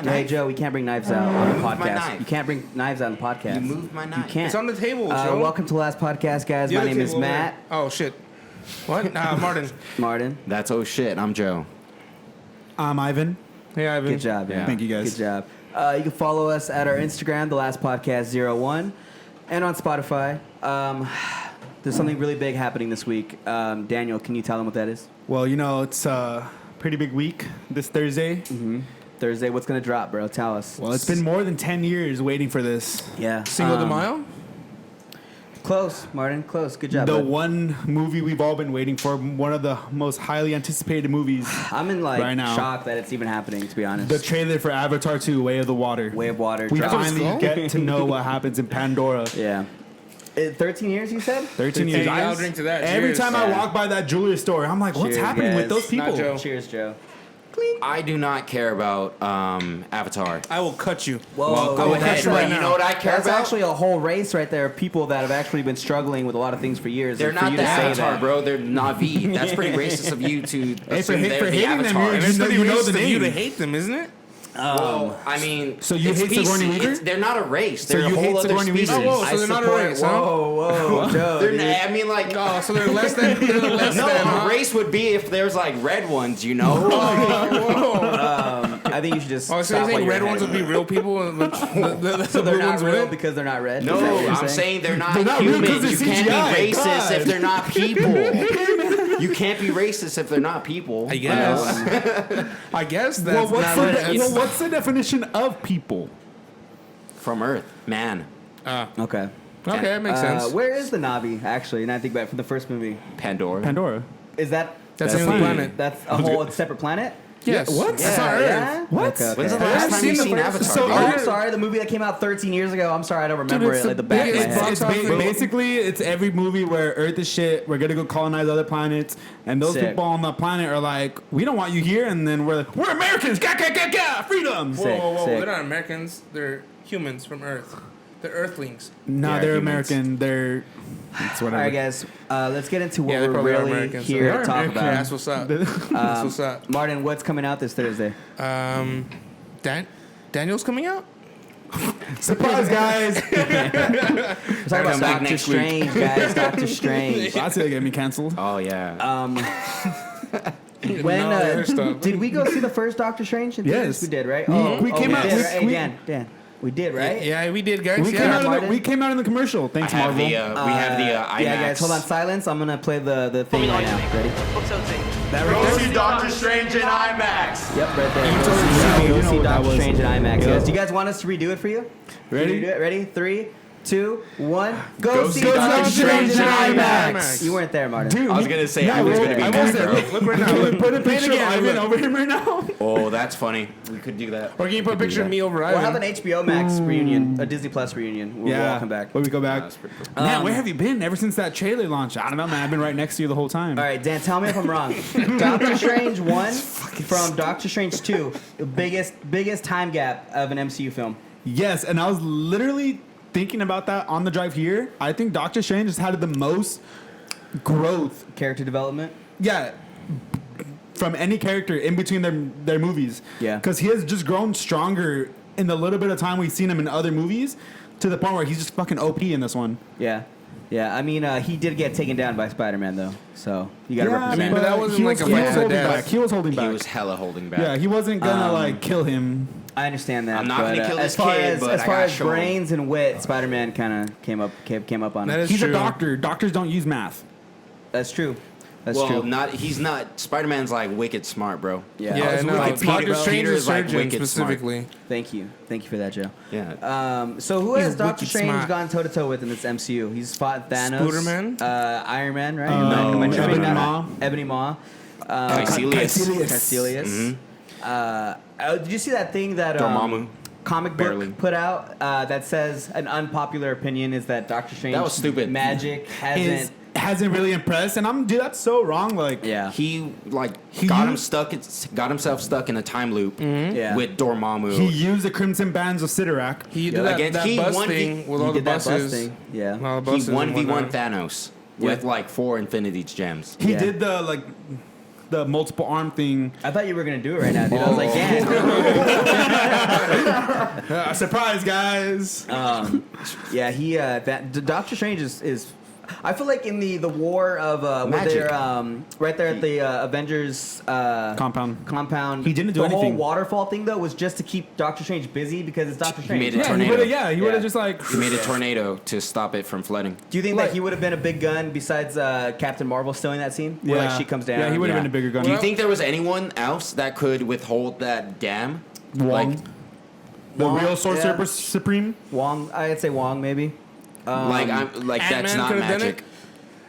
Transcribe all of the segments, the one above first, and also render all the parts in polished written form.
Hey Joe, we can't bring knives out on the podcast. You can't bring knives out on the podcast. You moved my knife. You can't. It's on the table, Joe. Welcome to the last podcast, guys. My name is Matt. Oh shit. What? Martin. Martin. That's oh shit. I'm Joe. I'm Ivan. Hey Ivan. Good job. Yeah. Thank you guys. Good job. You can follow us at our Instagram, The Last Podcast 01, and on Spotify. There's something really big happening this week. Daniel, can you tell them what that is? Well, you know, it's a pretty big week this Thursday. Mm-hmm. Thursday, what's going to drop, bro? Tell us. Well, it's been more than 10 years waiting for this. Yeah. Cinco de Mayo? Close, Martin. Close. Good job, The bud. one movie we've all been waiting for, one of the most highly anticipated movies. I'm in right now. shock that it's even happening, to be honest. The trailer for Avatar 2, Way of the Water. Way of Water. We drops. finally get to know what happens in Pandora. Yeah. 13 years, you said? 13 years. Hey, I'll drink to that. Every Cheers. time I walk by that jewelry store, I'm like, what's Cheers, happening with guys. those people? Not Joe. Cheers, Joe. I do not care about Avatar. I will cut you. Whoa, Well, go ahead. right You now. know what I care That's about? actually a whole race right there of people that have actually been struggling with a lot of things for years. They're and for not you the to say Avatar, that. bro. They're Na'vi. That's pretty racist of you to Hey, assume for they're the hating them, Avatar. you're And it's know- pretty you know racist the of you name. to hate them, isn't it? Well, I mean, So you it's hate Sigourney PC. Weaver? They're not a race. So They're you a hate whole other Sigourney species. Weaver? Oh, whoa, so they're not a race, huh? Whoa, Joe. They're dude. I mean, like, Oh, so they're less than. They're less no, than. a Huh? race would be if there's like red ones, you know. I think you should just. Oh, so you stop think while red you're ones ahead. would be real people? And the So they're blue not ones real wouldn't? because they're not red? No, Is that what you're I'm saying they're not not real 'cause humans. You they're can't CGI. be racist God. if they're not people. You can't be racist if they're not people. I guess. I guess that's Well, not right. what's the definition of people? From Earth, man. Okay. Okay, that makes sense. Where is the Navi, actually? And I think back from the first movie. Pandora. Pandora. Is that. That's That's the only fine. planet. That's a whole separate planet? Yes. What? That's not Earth. Yeah? What? Okay, When's the okay. last I've time seen you've the seen first- Avatar? so bro? Oh, I'm sorry. The movie that came out 13 years ago. I'm sorry. I don't remember it's it like the the back of my biggest head. box office. Basically, it's every movie where Earth is shit. We're gonna go colonize other planets, and those Sick. people on the planet are like, "We don't want you here," and then we're like, "We're Americans, freedom." Sick, Whoa. sick. They're not Americans. They're humans from Earth. They're Earthlings. Nah, Yeah, they're humans. American. They're it's All whatever. right, guys. Let's get into what Yeah, they we're probably are really Americans. so here they to are talk American. about. That's what's up. That's what's up. Martin, what's coming out this Thursday? Daniel's coming out? Surprise, guys! We're talking about Come back Doctor next week. Strange, guys. Doctor Strange. That's gonna get me canceled. Oh yeah. When No, there's stuff. did we go see the first Doctor Strange? In theaters? Yes. We did, right? We came out- Did, we- right? Hey, we- Dan, we did, right? Yeah, we did, guys. We came, Yeah. out in Martin? the, we came out in the commercial. Thanks, I have Marvel. the we have the IMAX. Yeah, guys, hold on, silence. I'm gonna play the thing right now. Ready? Go see Doctor Strange in IMAX. Yep, right there. You Go totally see, know go what see that Doctor was. Strange in IMAX, Yep. guys. Do you guys want us to redo it for you? Ready? Redo it? Ready? 3, 2, 1. Go see Doctor Strange in IMAX. You weren't there, Martin. Dude, I was gonna say I was gonna be I there, was there. bro. Look right now. Put a picture of again, Ivan look. over him right now. Oh, that's funny. We could do that. Or can you put a picture of me over We'll have Ivan? an HBO Max reunion, a Disney Plus reunion. We'll all come back. When we go back. That's pretty cool. Man, where have you been ever since that trailer launch? I don't know, man. I've been right next to you the whole time. All right, Dan, tell me if I'm wrong. Doctor Strange 1 from Doctor Strange 2, the biggest time gap of an MCU film. Yes, and I was literally thinking about that on the drive here. I think Doctor Strange has had the most growth. Character development. Yeah. From any character in between their movies. Yeah. Because he has just grown stronger in the little bit of time we've seen him in other movies to the point where he's just fucking OP in this one. Yeah. Yeah, I mean, he did get taken down by Spider-Man, though. So, you got to Yeah, represent. but that wasn't he like was, a he was fight to holding death. back. He was holding He back. was hella holding back. Yeah, he wasn't gonna like kill him. I understand that. I'm not but, gonna kill as this far kid, as, but as I far gotta as show him. brains and wit, Spider-Man kind of came up on That it. is He's true. a doctor. Doctors don't use math. That's true. That's well, true. he's not. Spider-Man's like wicked smart, bro. Yeah. Yeah, was no, wicked smart, Doctor bro. Strange Peter is is, like, surgeon wicked smart. specifically. Thank you for that, Joe. Yeah. So who He's has Doctor wicked Strange smart. gone toe to toe with in this MCU? He's fought Thanos, Spooderman? Iron Man, right? No, Ebony Ebony Maw. Maw. Ebony Maw. Caecilius. Caecilius. Did you see that thing that Dormammu. comic Barely. book put out that says an unpopular opinion is that Doctor Strange That was stupid. magic Hasn't really impressed, and dude, that's so wrong. Like, yeah. He He got used- himself stuck in a time loop Yeah. with Dormammu. he used the Crimson Bands of Sidorak. He did Yeah, that, against- that he bus won- thing with He all the did that bus buses. thing. Yeah. And all the He buses and 1v1 whatnot. Thanos with like 4 Infinity Gems. He Yeah. did the multiple arm thing. I thought you were gonna do it right now, dude. I was like, yeah. Surprise, guys! Yeah, he Doctor Strange is I feel like in the war of where Magic. they're right there at the Avengers compound. He didn't do the anything. whole waterfall thing though was just to keep Doctor Strange busy because it's Doctor Strange. made it Yeah, tornado. he would have. He would Yeah. have just like. He made a tornado to stop it from flooding. Do you think Like- that he would have been a big gun besides Captain Marvel stealing that scene? Where like she comes down. Yeah, he would have Yeah. been a bigger gun. Do you think there was anyone else that could withhold that dam? Wong, Like, the Wong, real Sorcerer yeah. Supreme? Wong, I'd say Wong maybe. I'm like that's Ant-Man not could've done magic.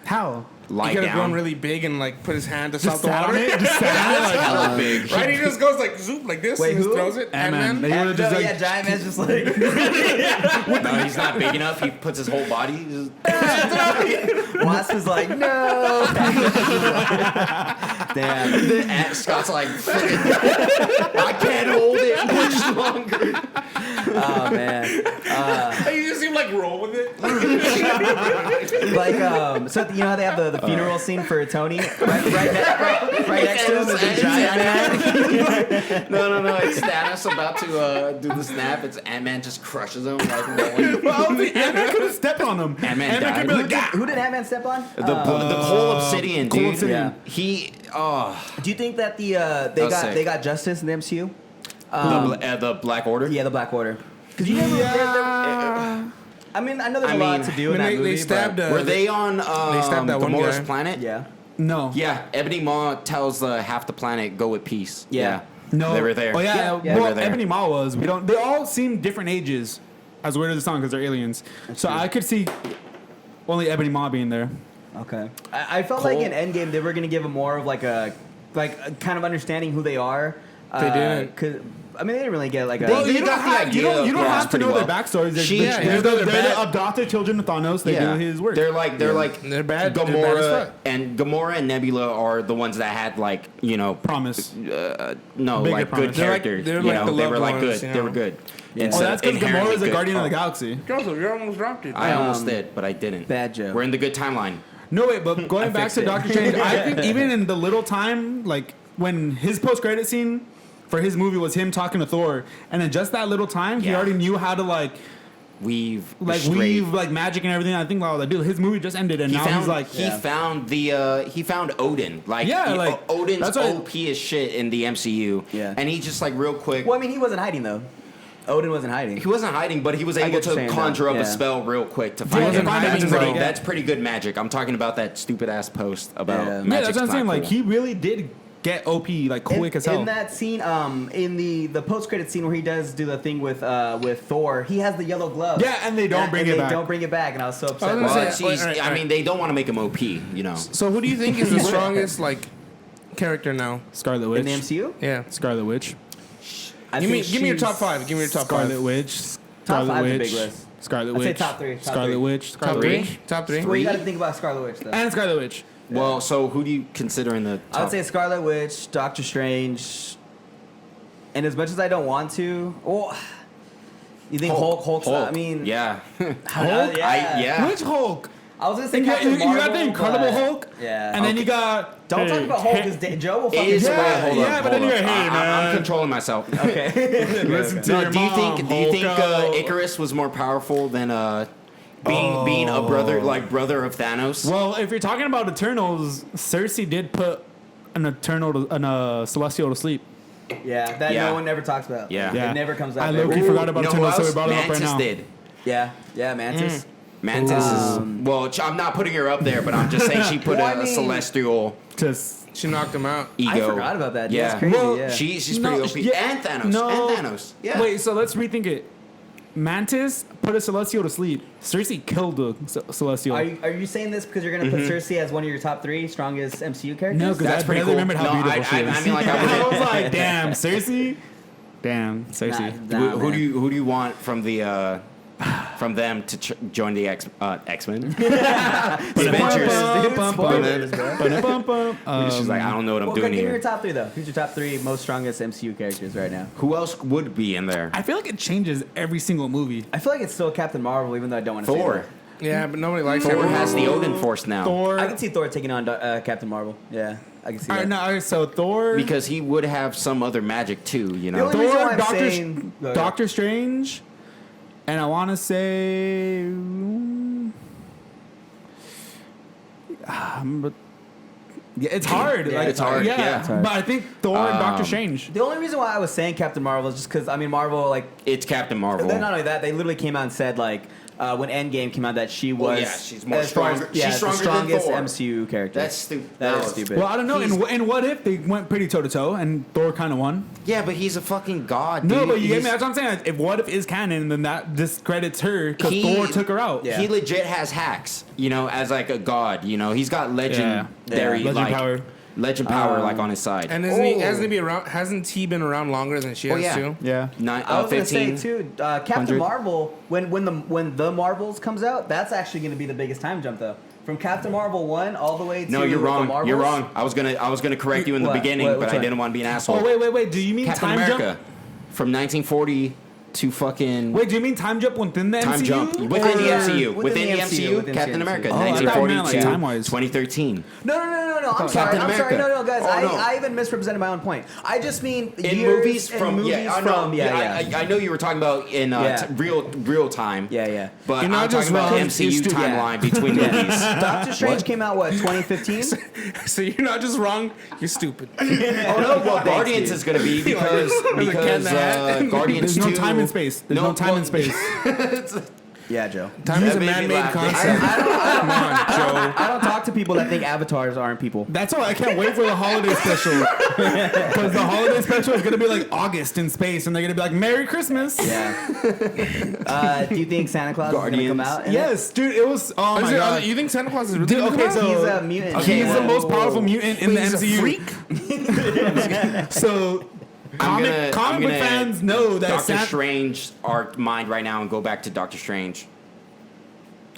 How? Lie He could have down. gone really big and like put his hand to Just stop the sat on water. it. Just sat on it. Like, Hella big. Right, he just goes like zoop like this Wait, and just who? throws it. Ant-Man. Ant-Man. He would have just like. yeah, Giant Man's just like No, he's not big enough. He puts his whole body. He's just- Wasp is like no. Damn. And Scott's like, I can't hold it much longer. Oh man. You just seem like roll with it. Like so you know how they have the funeral scene for Tony right next to him is a giant man. No. It's Thanos about to do the snap. It's Ant-Man just crushes him. Like, rolling. Well, Ant-Man could have stepped on him. Ant-Man could died. be like, "Gah!" Who did Ant-Man step on? the whole obsidian, Cool dude. Obsidian. Yeah. He Do you think that they was sick. they got justice in the MCU? the Black Order. Yeah, the Black Order. Because you never. I mean, I know there's I a lot mean, to do in that They movie. stabbed. Were they on stabbed that one Gamora's guy. planet? Yeah. No. Yeah, Ebony Maw tells half the planet go with peace. Yeah. No. They were there. Oh yeah. Yeah, yeah. They Well, were there. Ebony Maw was. We don't. They all seem different ages. As weird as it sounds, because they're aliens. So I could see only Ebony Maw being there. Okay. I felt Cole? like in Endgame they were gonna give him more of like a kind of understanding who they are. They didn't. 'Cause, I mean, they didn't really get like a. Well, You you don't got the have, idea. you don't Yeah, have to pretty know well. their backstories. They're, She- they're, they're the bad. adopted children of Thanos. They do his work. They're like They're bad. They're bad as Gamora fuck. and Nebula are the ones that had like Promise. no Bigger like promise. good They're like- characters. they're you like know, the they were loved like ones, good. you They know. were good. Yeah. Oh, that's because Inherently Gamora is a good. guardian of Oh, the galaxy. Joseph, you almost dropped it. I almost did, but I didn't. Bad joke. We're in the good timeline. No, wait, but going back fixed to it. Doctor Strange, I think even in the little time, like when his post-credit scene for his movie was him talking to Thor, and in just that little time, he Yeah. already knew how to Weave weave magic and everything. I think like, dude, his movie just ended, and He now found he's like, he found Odin. Like Yeah, like, Odin's that's why- OP as shit in the MCU. Yeah. And he just like real quick. Well, I mean, he wasn't hiding though. Odin wasn't hiding. He wasn't hiding, but he was I able get what you're to saying, conjure though. up Yeah. a spell real quick to Yeah, find to him. find him, That's he's pretty, like- that's pretty good magic. I'm talking about that stupid ass post about Yeah. magic. yeah, that's what I'm saying. Like he really did get OP like quick as hell. In that scene, in the post credit scene where he does do the thing with Thor, he has the yellow glove. Yeah, and they don't bring it back. They don't bring it back, and I was so upset. I was by gonna Well, that. say- it's- Wait, I mean, they don't want to make him OP, you know. So who do you think is the strongest like character now? Scarlet in Witch. the MCU. Yeah. Scarlet Witch. I Give me think your top she's- 5. Give me your top Scarlet 5. Witch. Top Scarlet five's a Witch. big list. Scarlet I'd say Witch. top three, top Scarlet three. Witch. Top Scarlet 3? Witch. Top 3? Well, you got to think about Scarlet Witch though. And Scarlet Witch. Well, so who do you consider in the top? I would say Scarlet Witch, Doctor Strange, and as much as I don't want to, well, you think Hulk? I mean, yeah. Hulk. Yeah. Which Hulk? I was gonna say You got, Captain you got Marvel, the Incredible but- Hulk. Yeah. And then you got. Don't talk about Hulk because Joe will fucking. Is Yeah, wait, hold yeah, up, but then hold you're up. a hater, I'm man. controlling myself. Okay. Listen to No, your do you mom, think Hulk. Icarus was more powerful than being a brother of Thanos? Well, if you're talking about Eternals, Cersei did put a Celestial to sleep. Yeah, that Yeah. no one ever talks about. Yeah. Yeah. It never comes out. I there. low-key forgot about You know who Eternals, so we else? brought it up right Mantis now. did. Yeah, Mantis. Mantis is well. I'm not putting her up there, but I'm just saying she put Well, I a mean- celestial Just She knocked him out. ego. I forgot about that. Yeah, That's crazy. Well, yeah. She's No, pretty OP. yeah, And Thanos. no. And Thanos. Yeah. Wait, so let's rethink it. Mantis put a Celestial to sleep. Cersei killed the Celestial. Are you saying this because you're gonna put Cersei as one of your top 3 strongest MCU characters? No, because That's I pretty barely cool. remembered how No, beautiful she is. I mean, like, I I wouldn't. was like, damn, Cersei. Damn, seriously. Who do you want from the from them to join the X-Men? Spoilers, dude. Spoilers, bro. She's like, I don't know what I'm Well, doing give me your here. top three, though. Who's your top three most strongest MCU characters right now? Who else would be in there? I feel like it changes every single movie. I feel like it's still Captain Marvel, even though I don't want to say Thor. that. Yeah, but nobody likes Thor him. has the Odin Force now. Thor. I can see Thor taking on Captain Marvel. Yeah, I can see All that. right, no, all right, so Thor. Because he would have some other magic too, you The know. only reason why Thor, I'm saying- Go ahead. Doctor Strange, and I want to say, but yeah, it's hard. Yeah, like, it's hard. Yeah, Yeah. It's hard. but I think Thor and Doctor Strange. The only reason why I was saying Captain Marvel is just because, I mean, Marvel, like, It's Captain Marvel. then not only that, they literally came out and said, like, when Endgame came out, that she was yeah, she's more as far as- stronger- yeah, she's the stronger than strongest Thor. MCU character. That's stupid. That is No. stupid. Well, I don't know. He's- And what if they went pretty toe to toe and Thor kind of won? Yeah, but he's a fucking god. No, dude. but you get me. He's- That's what I'm saying. If what if is canon, then that discredits her because He- Thor took her out. Yeah. He legit has hacks, you know, as like a god. You know, he's got legendary Legend like power. legend power like on his side. And hasn't he been around longer than she has yeah. too? Yeah. I was gonna say 15. too, Captain 100. Marvel. When the Marvels comes out, that's actually going to be the biggest time jump though. From Captain Marvel 1 all the way to No, you're the wrong. Marvels. You're wrong. I was gonna correct you in the What? beginning, What? but Which I one? didn't want to be an asshole. Oh wait. Do you mean Captain time America jump? from 1940 to fucking Wait, do you mean time jump within the time MCU? jump within the Or- MCU. Within Within the the MCU, MCU, within Captain the America, MCU. Oh, I thought you meant, 1942 like, time-wise. 2013. No. I'm sorry. Captain I'm sorry. America. No, guys. Oh, no. I even misrepresented my own point. I just mean In years movies and from movies I know, from I know you were talking about in Yeah. real time. Yeah. But You're I'm not just talking about wrong, MCU you're stupid. timeline between movies. Doctor Strange came out 2015. So you're not just wrong, you're stupid. Oh no, well, Guardians dude. is going to be because Ken the Hat. Guardians There's no 2 time and space. There's no time and space. Yeah, Joe. Time is That a made me man-made laugh. concept. Come on, Joe. I don't talk to people that think avatars aren't people. That's why I can't wait for the holiday special. Because the holiday special is going to be like August in space, and they're going to be like, Merry Christmas. Yeah. Do you think Santa Claus is going to come Guardians. out? in it? Yes, dude, it was. Oh my god. You think Santa Claus is really Dude, gonna okay, come out? so He's a mutant. Okay, he's the whoa, most powerful mutant in the He's a MCU. freak? So comic I'm book gonna fans know that Doctor Santa. Strange our mind right now and go back to Doctor Strange.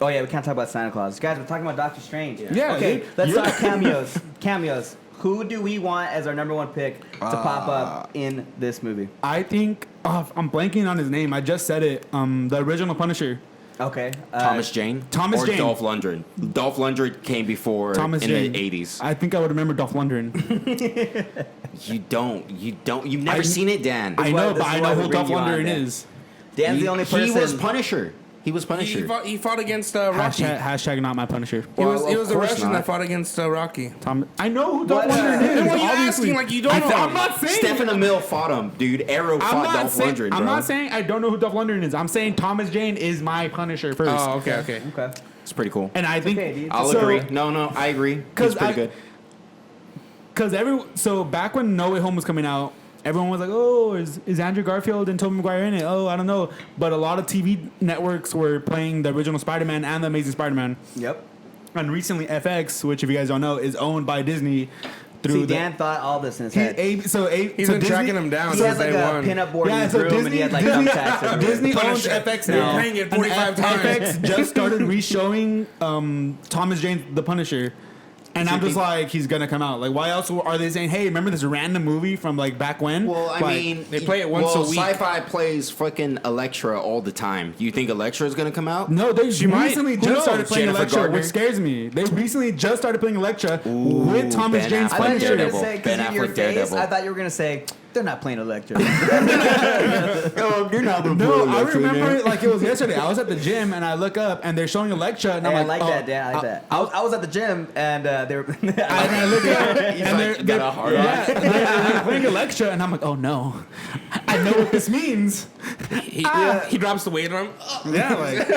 Oh yeah, we can't talk about Santa Claus, guys. We're talking about Doctor Strange. Yeah, Okay, dude. let's Yeah. talk cameos. Who do we want as our number one pick to pop up in this movie? I think I'm blanking on his name. I just said it. The original Punisher. Okay. Thomas Jane? Thomas or Jane. Dolph Lundgren. Dolph Lundgren came before Thomas in Jane. the 80s. I think I would remember Dolph Lundgren. You've never seen it, Dan. I why- know, this but is I why know we who bring Dolph you on, Lundgren Dan. is. Dan's the only person. He was Punisher. He was Punisher. He fought against Rocky. Hashtag not my Punisher. He was Well, of the course Russian not. that fought against Rocky. I know who Dolph What, Lundgren then is. why are you obviously. asking like you don't know him? I'm not saying. Stephen Amell fought him, dude. Arrow fought Dolph Lundgren, bro. I'm not saying I don't know who Dolph Lundgren is. I'm saying Thomas Jane is my Punisher first. Oh, okay. Okay. It's pretty cool. And I think okay, dude. I'll so- agree. No, I agree. He's 'Cause pretty good. So back when No Way Home was coming out, everyone was like, "Oh, is Andrew Garfield and Tobey Maguire in it?" Oh, I don't know. But a lot of TV networks were playing the original Spider-Man and the Amazing Spider-Man. Yep. And recently, FX, which if you guys don't know, is owned by Disney. Through See, the, Dan thought all this in his head. He's so been Disney, tracking him down He since has like day a one. pinup board in Yeah, his so room, and he had like Disney, thumbtacks everywhere. Disney owns Punisher. FX They're now. paying it And 45 times. FX just started re-showing Thomas Jane the Punisher. And I'm just like, he's gonna come out. Like, why else are they saying, hey, remember this random movie from like back when? Well, I Like, mean, they play it once a week. Sci-Fi plays fucking Elektra all the time. You think Elektra is gonna come out? no, they She might. recently Who just started knows? playing Jennifer Elektra, Gardner? which scares me. They recently just started playing Elektra Ooh, with Thomas Ben Jane's I thought you were Daredevil. gonna Punisher. say because Ben of your Affleck face. Daredevil. I thought you were gonna say they're not playing Electra. Oh, you're not the No, I remember it like it was yesterday. I was at the gym and I look up and they're showing Elektra and Hey, I'm I like oh, that, Dan. I like that. I was at the gym and they were. And I look up and like, got a hard on. they're playing Elektra and I'm like, oh no, I know what this means. He drops the weight on him. Yeah, like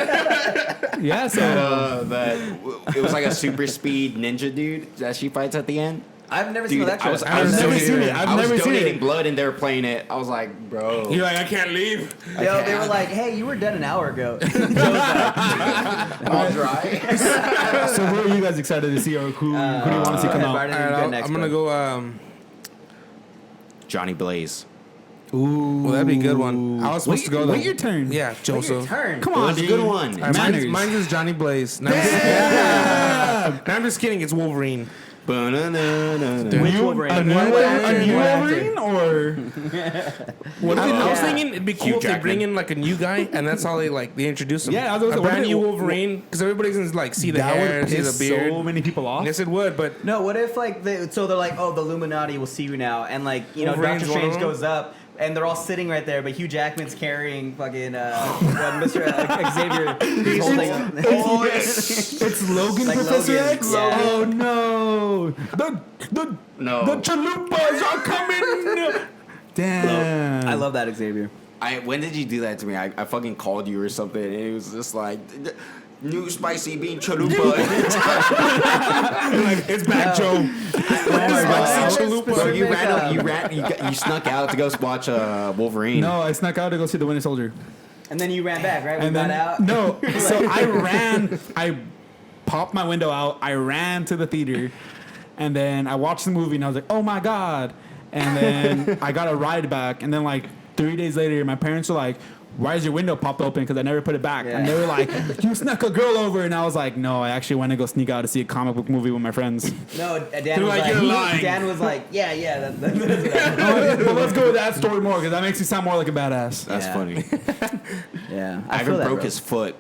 yeah. So It was like a super speed ninja dude that she fights at the end. I've never seen Dude, Electra. I was I've never seen it. I I've was never seen donating it. blood and they were playing it. I was like, bro. You're like, I can't leave. Yo, they were like, "Hey, you were dead an hour ago." all dry. So who are you guys excited to see or who do you want to see come out? Barney, All you right, go next, I'm gonna bro. go. Johnny Blaze. Ooh, Well, that'd be a good one. I was supposed to go. Wait your turn. Yeah, Wait your Joseph. turn. Come It on, was a dude. good one. All right, Manners. mine's is Johnny Blaze. No, I'm just kidding. It's Wolverine. Ba-na-na-na-na. Which New- Wolverine? A new What Wolverine, or What I was Yeah. thinking it'd be cool Hugh if they bring Jackman. in like a new guy, and that's how they introduce him. Yeah, I was gonna a say, brand what new if it- Wolverine, because everybody's gonna like see the that hair, would see the piss beard. so many people off. Yes, it would, but No, what if like so they're like, oh, the Illuminati will see you now, and like Wolverine's Doctor one of Strange them? goes up, and they're all sitting right there, but Hugh Jackman's carrying fucking Mr. Xavier. He's holding him. It's Logan, Like Professor Logan, X. yeah. Oh no! The No. chalupas are coming. Damn! I love that Xavier. When did you do that to me? I fucking called you or something, and it was just like, new spicy bean chalupa. It's back, Joe. Bro, you snuck out to go watch Wolverine. No, I snuck out to go see the Winter Soldier. And then you ran back, right? We And got then out. no, so I ran. I popped my window out. I ran to the theater, and then I watched the movie, and I was like, "Oh my god!" And then I got a ride back, and then like 3 days later, my parents were like, "Why is your window popped open?" Because I never put it back, Yeah. and they were like, "You snuck a girl over," and I was like, "No, I actually went to go sneak out to see a comic book movie with my friends." No, Dan was like, like, "You're lying." Dan was like, yeah, that's what I But let's go with that story more because that makes you sound more like a badass. That's Yeah. funny. Yeah, I Ivan feel that, broke bro. his foot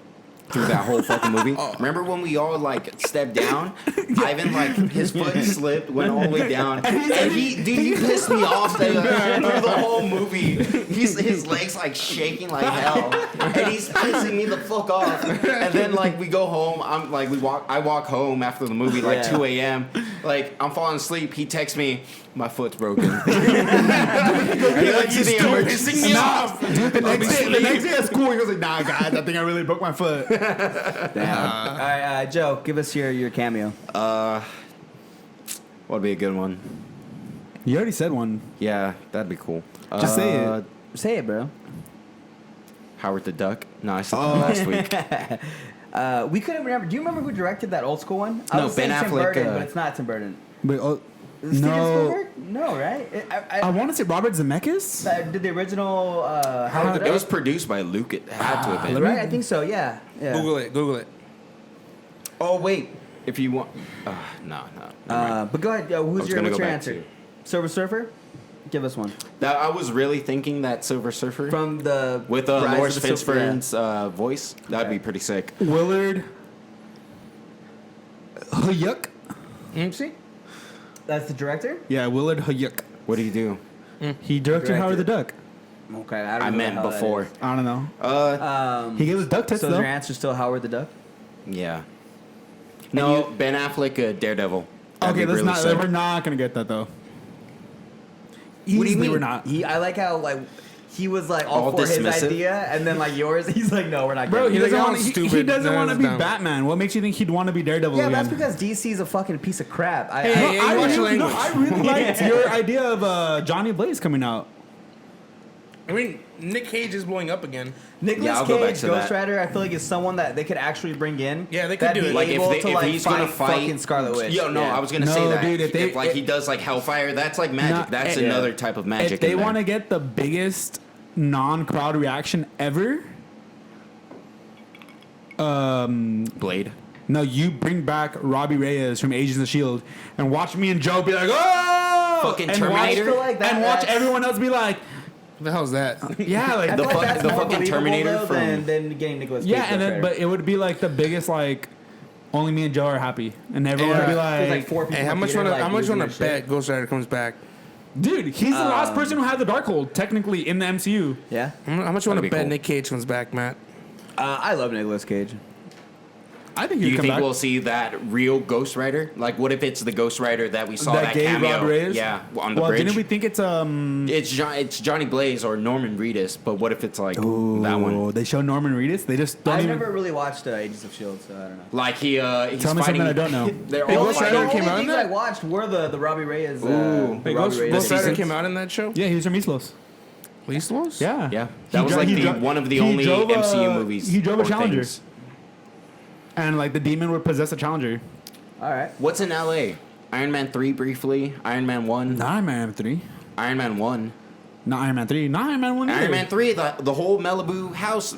through that whole fucking movie. Remember when we all like stepped down? Ivan like his foot slipped, went all the way down, and he pissed me off through the whole movie. His legs like shaking like hell, and he's pissing me the fuck off. And then like we go home, I walk home after the movie like Yeah. 2 a.m. Like I'm falling asleep. He texts me, my foot's broken. Are you like to the emergency? Pissing me off. Dude, the next day at school, he was like, "Nah, guys, I think I really broke my foot." Damn. All right, Joe, give us your cameo. What'd be a good one? You already said one. Yeah, that'd be cool. Just say it. Say it, bro. Howard the Duck. No, I said that last week. We couldn't remember. Do you remember who directed that old school one? I No, was Ben saying Tim Affleck, Burton, but it's not Tim Burton. But Is it Steven no, Spielberg? No, right? I want to say Robert Zemeckis. Did the original Howard the It was Duck? produced by Luke. It had to have been. Right? I think so. Yeah. Yeah. Google it. Oh wait, if you want. No. never mind. But go ahead. What's was your gonna go back answer? to- Silver Surfer. Give us one I was really thinking that Silver Surfer from the with Rise Lawrence of the Silver- Fishburne's voice. That'd be pretty sick. Willard Hayuk. See, that's the director. Yeah, Willard Hayuk. What do you do? He directed Howard the Duck. Okay, I don't know I who the meant hell that before. is. I don't know. He gave us duck tits So is though. your answer still Howard the Duck? Yeah. No, Ben Affleck, Daredevil. That'd Okay, be let's really not. sick. We're not gonna get that though. What do you Easily mean? we're not. I like how like he was like all, All for his dismissive? idea, and then like yours, he's like, no, we're not. Bro, getting he it. doesn't like, want. "Oh, He stupid. doesn't No, want to it's be dumb." Batman. What makes you think he'd want to be Daredevil? Yeah, again? that's because DC's a fucking piece of crap. Hey, No, hey, I watch really, language. no, I really liked your idea of Johnny Blaze coming out. I mean, Nick Cage is blowing up again. Nicolas Yeah, I'll go back Cage, to Ghost that. Rider, I feel like is someone that they could actually bring in. Yeah, they could that'd do be it. Like able if to like he's gonna fight fucking Scarlet Witch. Yo, no, Yeah. I was gonna No, say that. dude, if they- he does like Hellfire, that's like magic. Nah, That's if- another type of magic. If they in there. want to get the biggest non-crowd reaction ever, Blade. no, you bring back Robbie Reyes from Agents of Shield and watch me and Joe be like, "Oh!" Fucking and Terminator. I feel like that- and watch that's- everyone else be like, What the hell's that? "Yeah, like I The feel like that's the more fucking believable, Terminator though, from- than getting Nicolas Cage. yeah," and Ghost then Rider. but it would be like the biggest like, only me and Joe are happy, and everyone would be There's like, four people. Hey, how in much theater, wanna losing their shit. bet Ghost Rider comes back? "Dude, he's the last person who had the Darkhold technically in the MCU." Yeah, How much you want That'd to be bet cool. Nick Cage comes back, Matt? I love Nicolas Cage. I think Do he'd you come think back. we'll see that real Ghost Rider? Like, what if it's the Ghost Rider that we saw That that, gave cameo? Rob Reyes? Yeah, on the Well, bridge. didn't we think it's It's Johnny Blaze or Norman Reedus, but what if it's like that one? They show Norman Reedus. They just don't I've even. never really watched Agents of Shield, so I don't know. Like he's Tell me fighting. something I don't know. They're Hey, all Ghost fighting. Rider The came only out in things I that? watched were the Robbie Reyes. Ooh. Hey, the Robbie Reyes Ghost Rider seasons. came out in that show? Yeah, he was from Eastlos. Least was? Yeah, Yeah, that was dro- like dro- one of the he only drove MCU movies. He drove a or Challenger, things. and like the demon would possess a Challenger. All right. What's in LA? Iron Man 3 briefly. Iron Man 1. Iron Man 3. Iron Man 1. Not Iron Man 3. Not Iron Man 1 either. Iron Man 3, the whole Malibu house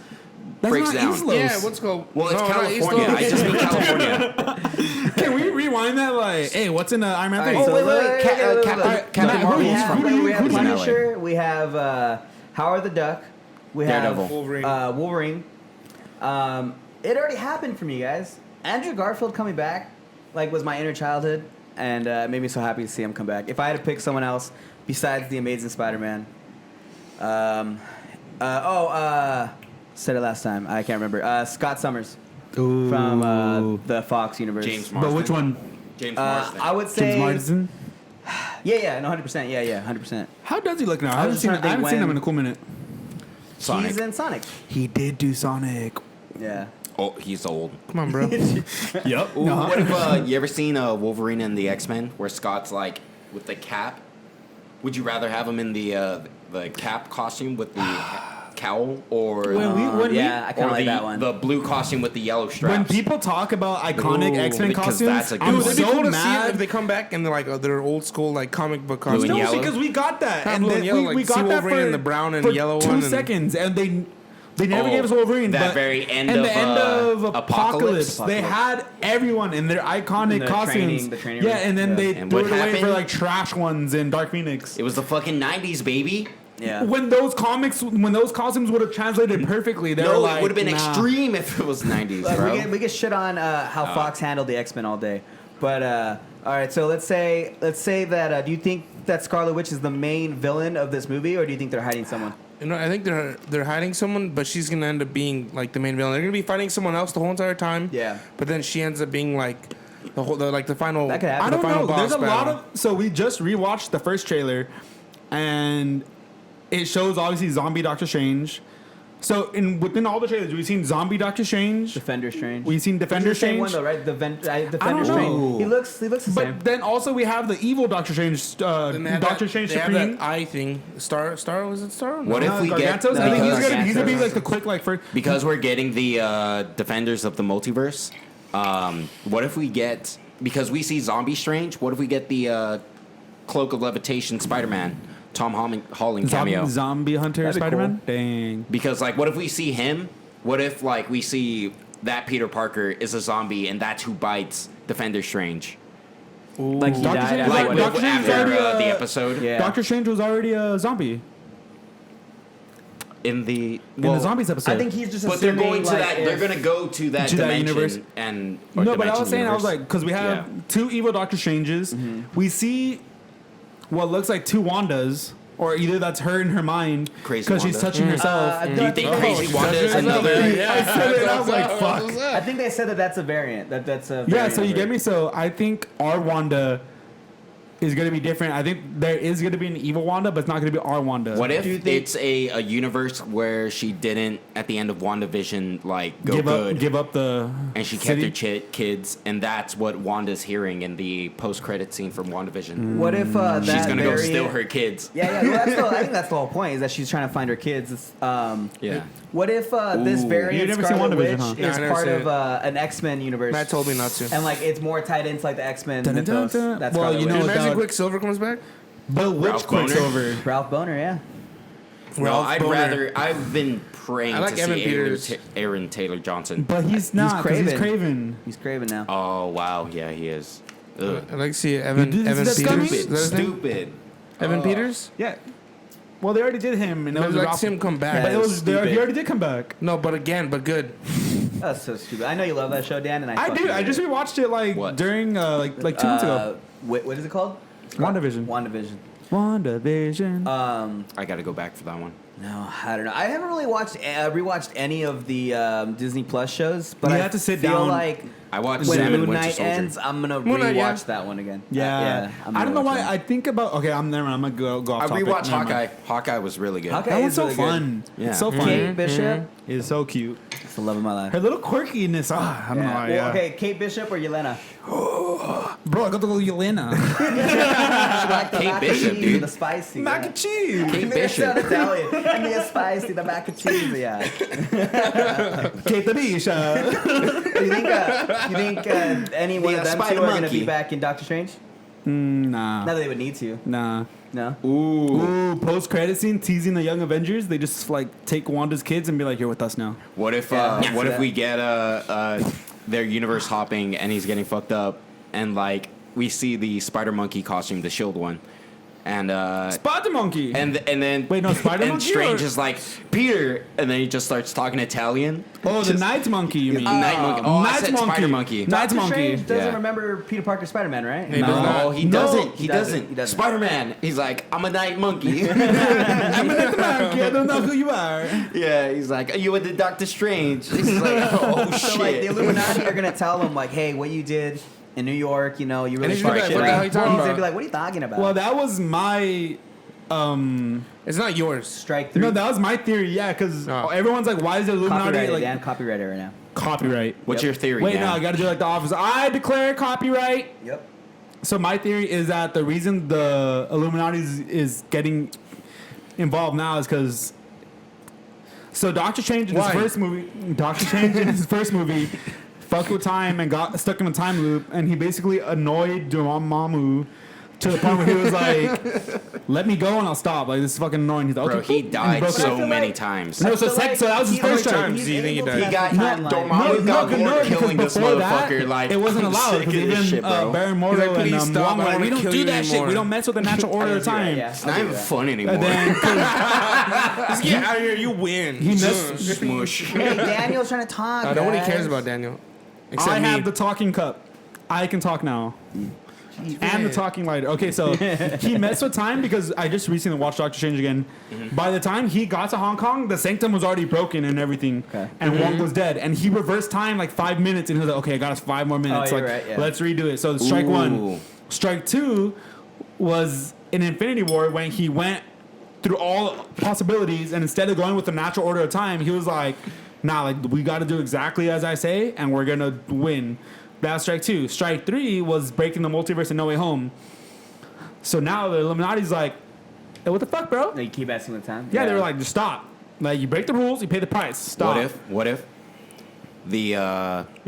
That's breaks not down. East Los. Yeah, what's it called? Well, it's No, not East California. Los. I just mean California. Can we rewind that? Like, hey, what's in Iron Man 3? All right, so wait. Captain Matt, Marvel's we have, from- we have who's in LA? Punisher. We have Howard the Duck. We have Daredevil. Wolverine. It already happened for me, guys. Andrew Garfield coming back, like, was my inner childhood, and it made me so happy to see him come back. If I had to pick someone else besides the Amazing Spider-Man, said it last time. I can't remember. Scott Summers from the Fox universe. James Marsden. But which one? James Marsden. I would say James Marsden? Yeah, no, 100%. Yeah, 100%. How does he look now? I I haven't was seen, trying to I think haven't seen him when- in a cool minute. Sonic. He's in Sonic. He did do Sonic. Yeah. Oh, he's old. Come on, bro. Yep. Ooh, what if you ever seen Wolverine and the X-Men where Scott's like with the cap? Would you rather have him in the cap costume with the cowl or Yeah, I kind or of like that one. the blue costume with the yellow straps? When people talk about iconic Ooh, X-Men because costumes, that's a good I'm one. It'd be so cool to see mad. if they come back and they're like their old school like comic book Blue and costumes. yellow. No, because we got that, Not and blue then and yellow, we like, got see that Wolverine for in the brown and for yellow 2 one and- seconds, and they never Oh, gave us Wolverine. that but very end and of, the end of Apocalypse. they had everyone in their iconic In the costumes. the training yeah, room. and then Yeah. they And threw what it away for happened? like trash ones in Dark Phoenix. It was the fucking 90s, baby. Yeah. When those costumes would have translated perfectly, they were No, like, it would have been nah. extreme if it was 90s, Look, bro. we get shit on how Fox handled the X-Men all day. But all right, so let's say that do you think that Scarlet Witch is the main villain of this movie, or do you think they're hiding someone? You know, I think they're hiding someone, but she's gonna end up being like the main villain. They're gonna be fighting someone else the whole entire time. Yeah. But then she ends up being like the final. That could happen. I the don't final know. boss There's a lot battle. of. So we just rewatched the first trailer, and it shows obviously zombie Doctor Strange. So within all the trailers, we've seen zombie Doctor Strange. Defender Strange. We've seen Defender It's the same Strange. one though, right? Defender don't know. Strange. He looks the same. But then also we have the evil Doctor Strange, Then they have Doctor Strange they have Supreme. that eye thing. Star was it Star? What if we get Gargantos? I think he's Gargantos. gonna be like the quick like first. because we're getting the Defenders of the Multiverse? What if we get, because we see Zombie Strange? What if we get the Cloak of Levitation Spider-Man, Tom Holland cameo? Zombie Hunter That'd be Spider-Man. Dang. Because like, what if we see him? What if like we see that Peter Parker is a zombie and that's who bites Defender Strange? like he Doctor died Strange- after Like what- Doctor Strange is after already, the episode Yeah. Doctor Strange was already a zombie in the in the zombies episode. I think he's just. But they're going assuming, to like, that. They're if- going to go to that To that dimension universe. and No, but I dimension was saying, I was universe. like, because we have Yeah. 2 evil Doctor Stranges. We see what looks like 2 Wandas, or either that's her in her mind Crazy because she's Wanda. touching herself. Do you think Oh, Crazy Wanda is that's another? another- I said it, I was like, fuck. I think they said that's a variant. That's a Yeah, variant so you of get it. me? So I think our Wanda is going to be different. I think there is going to be an evil Wanda, but it's not going to be our Wanda. What if Do you think- it's a universe where she didn't at the end of WandaVision like go good give up the and she kept city? her kids and that's what Wanda's hearing in the post-credit scene from WandaVision. What if that She's gonna go variant- steal her kids. Yeah. Well, I think that's the whole point is that she's trying to find her kids. It's, Yeah. What if this Ooh. variant You've never seen Scarlet WandaVision, Witch huh? No, is I never part seen of it. an X-Men universe? Matt told me not to. And like it's more tied into like the X-Men Dun, dun, mythos. dun. That's Well, Scarlet you know Witch. what Imagine that- Quicksilver comes back. But which Ralph Boner? Quicksilver? Ralph Boner, yeah. No, Ralph I'd Boner. rather. I've been praying I like to Evan see Peters. Aaron Taylor Johnson. But he's not. 'Cause He's Craven. Craven. He's Craven now. Oh wow, yeah, he is. Ugh. I'd like to see Evan You did- Evan that's Peters. coming? Is that his name? Stupid. Evan Peters. Yeah. Well, they already did him, and it I'd was like to Ralph. see him come back. But it was, Stupid. he already did come back. No, but again, but good. That's so stupid. I know you love that show, Dan, and I fucking do. I just rewatched it like What? during like 2 months ago. What is it called? WandaVision. WandaVision. WandaVision. I got to go back for that one. No, I don't know. I haven't really rewatched any of the Disney Plus shows, but You I have to sit feel down. like I watched when Sam and Moon Winter Knight Soldier. ends, I'm gonna Moon Knight, yeah. rewatch that one again. yeah. I'm I gonna don't know watch why. that. I think about. Okay, I'm never. I'm gonna go off I topic. rewatched Never mind. Hawkeye. Hawkeye was really good. Hawkeye That one's is so really good. fun. Yeah. It's so fun. Kate Bishop, It's so cute. it's the love of my life. Her little quirkiness. I don't know. Yeah. Why, Well, yeah. okay, Kate Bishop or Yelena? Bro, I got to go Yelena. Like the Kate mac Bishop, and cheese, dude. The spicy. Mac and cheese. Kate It Bishop. sound Italian. Give me a spicy, the mac and cheese. Yeah. Kate the Bishop. You think any one The of them spider two are gonna monkey. be back in Doctor Strange? Nah. Not that they would need to. Nah. No. Ooh. Post credit scene teasing the Young Avengers. They just like take Wanda's kids and be like, "You're with us now." What if Yeah. what Yeah. if we get their universe hopping and he's getting fucked up and like we see the Spider Monkey costume, the Shield one, and Spider Monkey. and then Wait, no, Spider and Monkey Strange or- is like Peter, and then he just starts talking Italian. Oh, the Just- Night Monkey, you mean? Night Monkey. Oh, I Night said Monkey. Spider Monkey. Night Doctor Monkey. Strange doesn't Yeah. remember Peter Parker Spider-Man, right? He does not. No, he No, doesn't. he He doesn't. doesn't. He doesn't. Spider-Man. He's like, I'm a night monkey. I'm a Night Monkey. I don't know who you are. Yeah, he's like, are you with the Doctor Strange? He's like, oh shit. So like the Illuminati are gonna tell him like, hey, what you did in New York, you know, you really he's gonna be fucked like, shit what the hell up. you talking He's gonna about? be like, what are you talking about? Well, that was my. It's not yours. Strike 3. No, that was my theory. Yeah, because Oh. everyone's like, "Why is the Illuminati copyrighted, like Dan. Copyrighted right now. copyright?" What's your theory? Wait, Dan? no, I got to do like the office. I declare copyright. Yep. So my theory is that the reason the Illuminati is getting involved now is because. So Doctor Strange in his Why? first movie, fucked with time and got stuck in a time loop, and he basically annoyed Dormammu to the point where he was like, "Let me go and I'll stop." Like, this is fucking annoying. He's like, Bro, "Okay." he And died broke it. so I feel many like- times. No, I so feel so that was his he's first able- strike. times do you think he able to died? He got have timeline. Dormammu got no, more because killing this before that, motherfucker. Like, it wasn't I'm allowed. sick Because of this even shit, bro. Baron He's Mordo like, and "Please stop, Wong I were like, don't we wanna don't kill do you that shit. anymore." We don't mess with the natural order of time. Yeah, It's not even fun anymore. And then Just get out of here. You win. he messed. Smush. Hey, Daniel's trying to talk. Nobody guys. cares about Daniel. Except I me. have the talking cup. I can talk now. And the talking lighter. Okay, so he messed with time because I just recently watched Doctor Strange again. By the time he got to Hong Kong, the sanctum was already broken and everything. Okay. And Wong was dead. And he reversed time like 5 minutes and he was like, okay, I got us 5 more minutes. Oh, you're like, right, yeah. let's redo it. So strike one. Ooh. Strike two was in Infinity War when he went through all possibilities and instead of going with the natural order of time, he was like, nah, like we got to do exactly as I say and we're going to win. That's strike two. Strike three was breaking the multiverse in No Way Home. So now the Illuminati's like, hey, what the fuck, bro? They keep asking the time. Yeah, they were like, just stop. Like, you break the rules, you pay the price. Stop. What if the You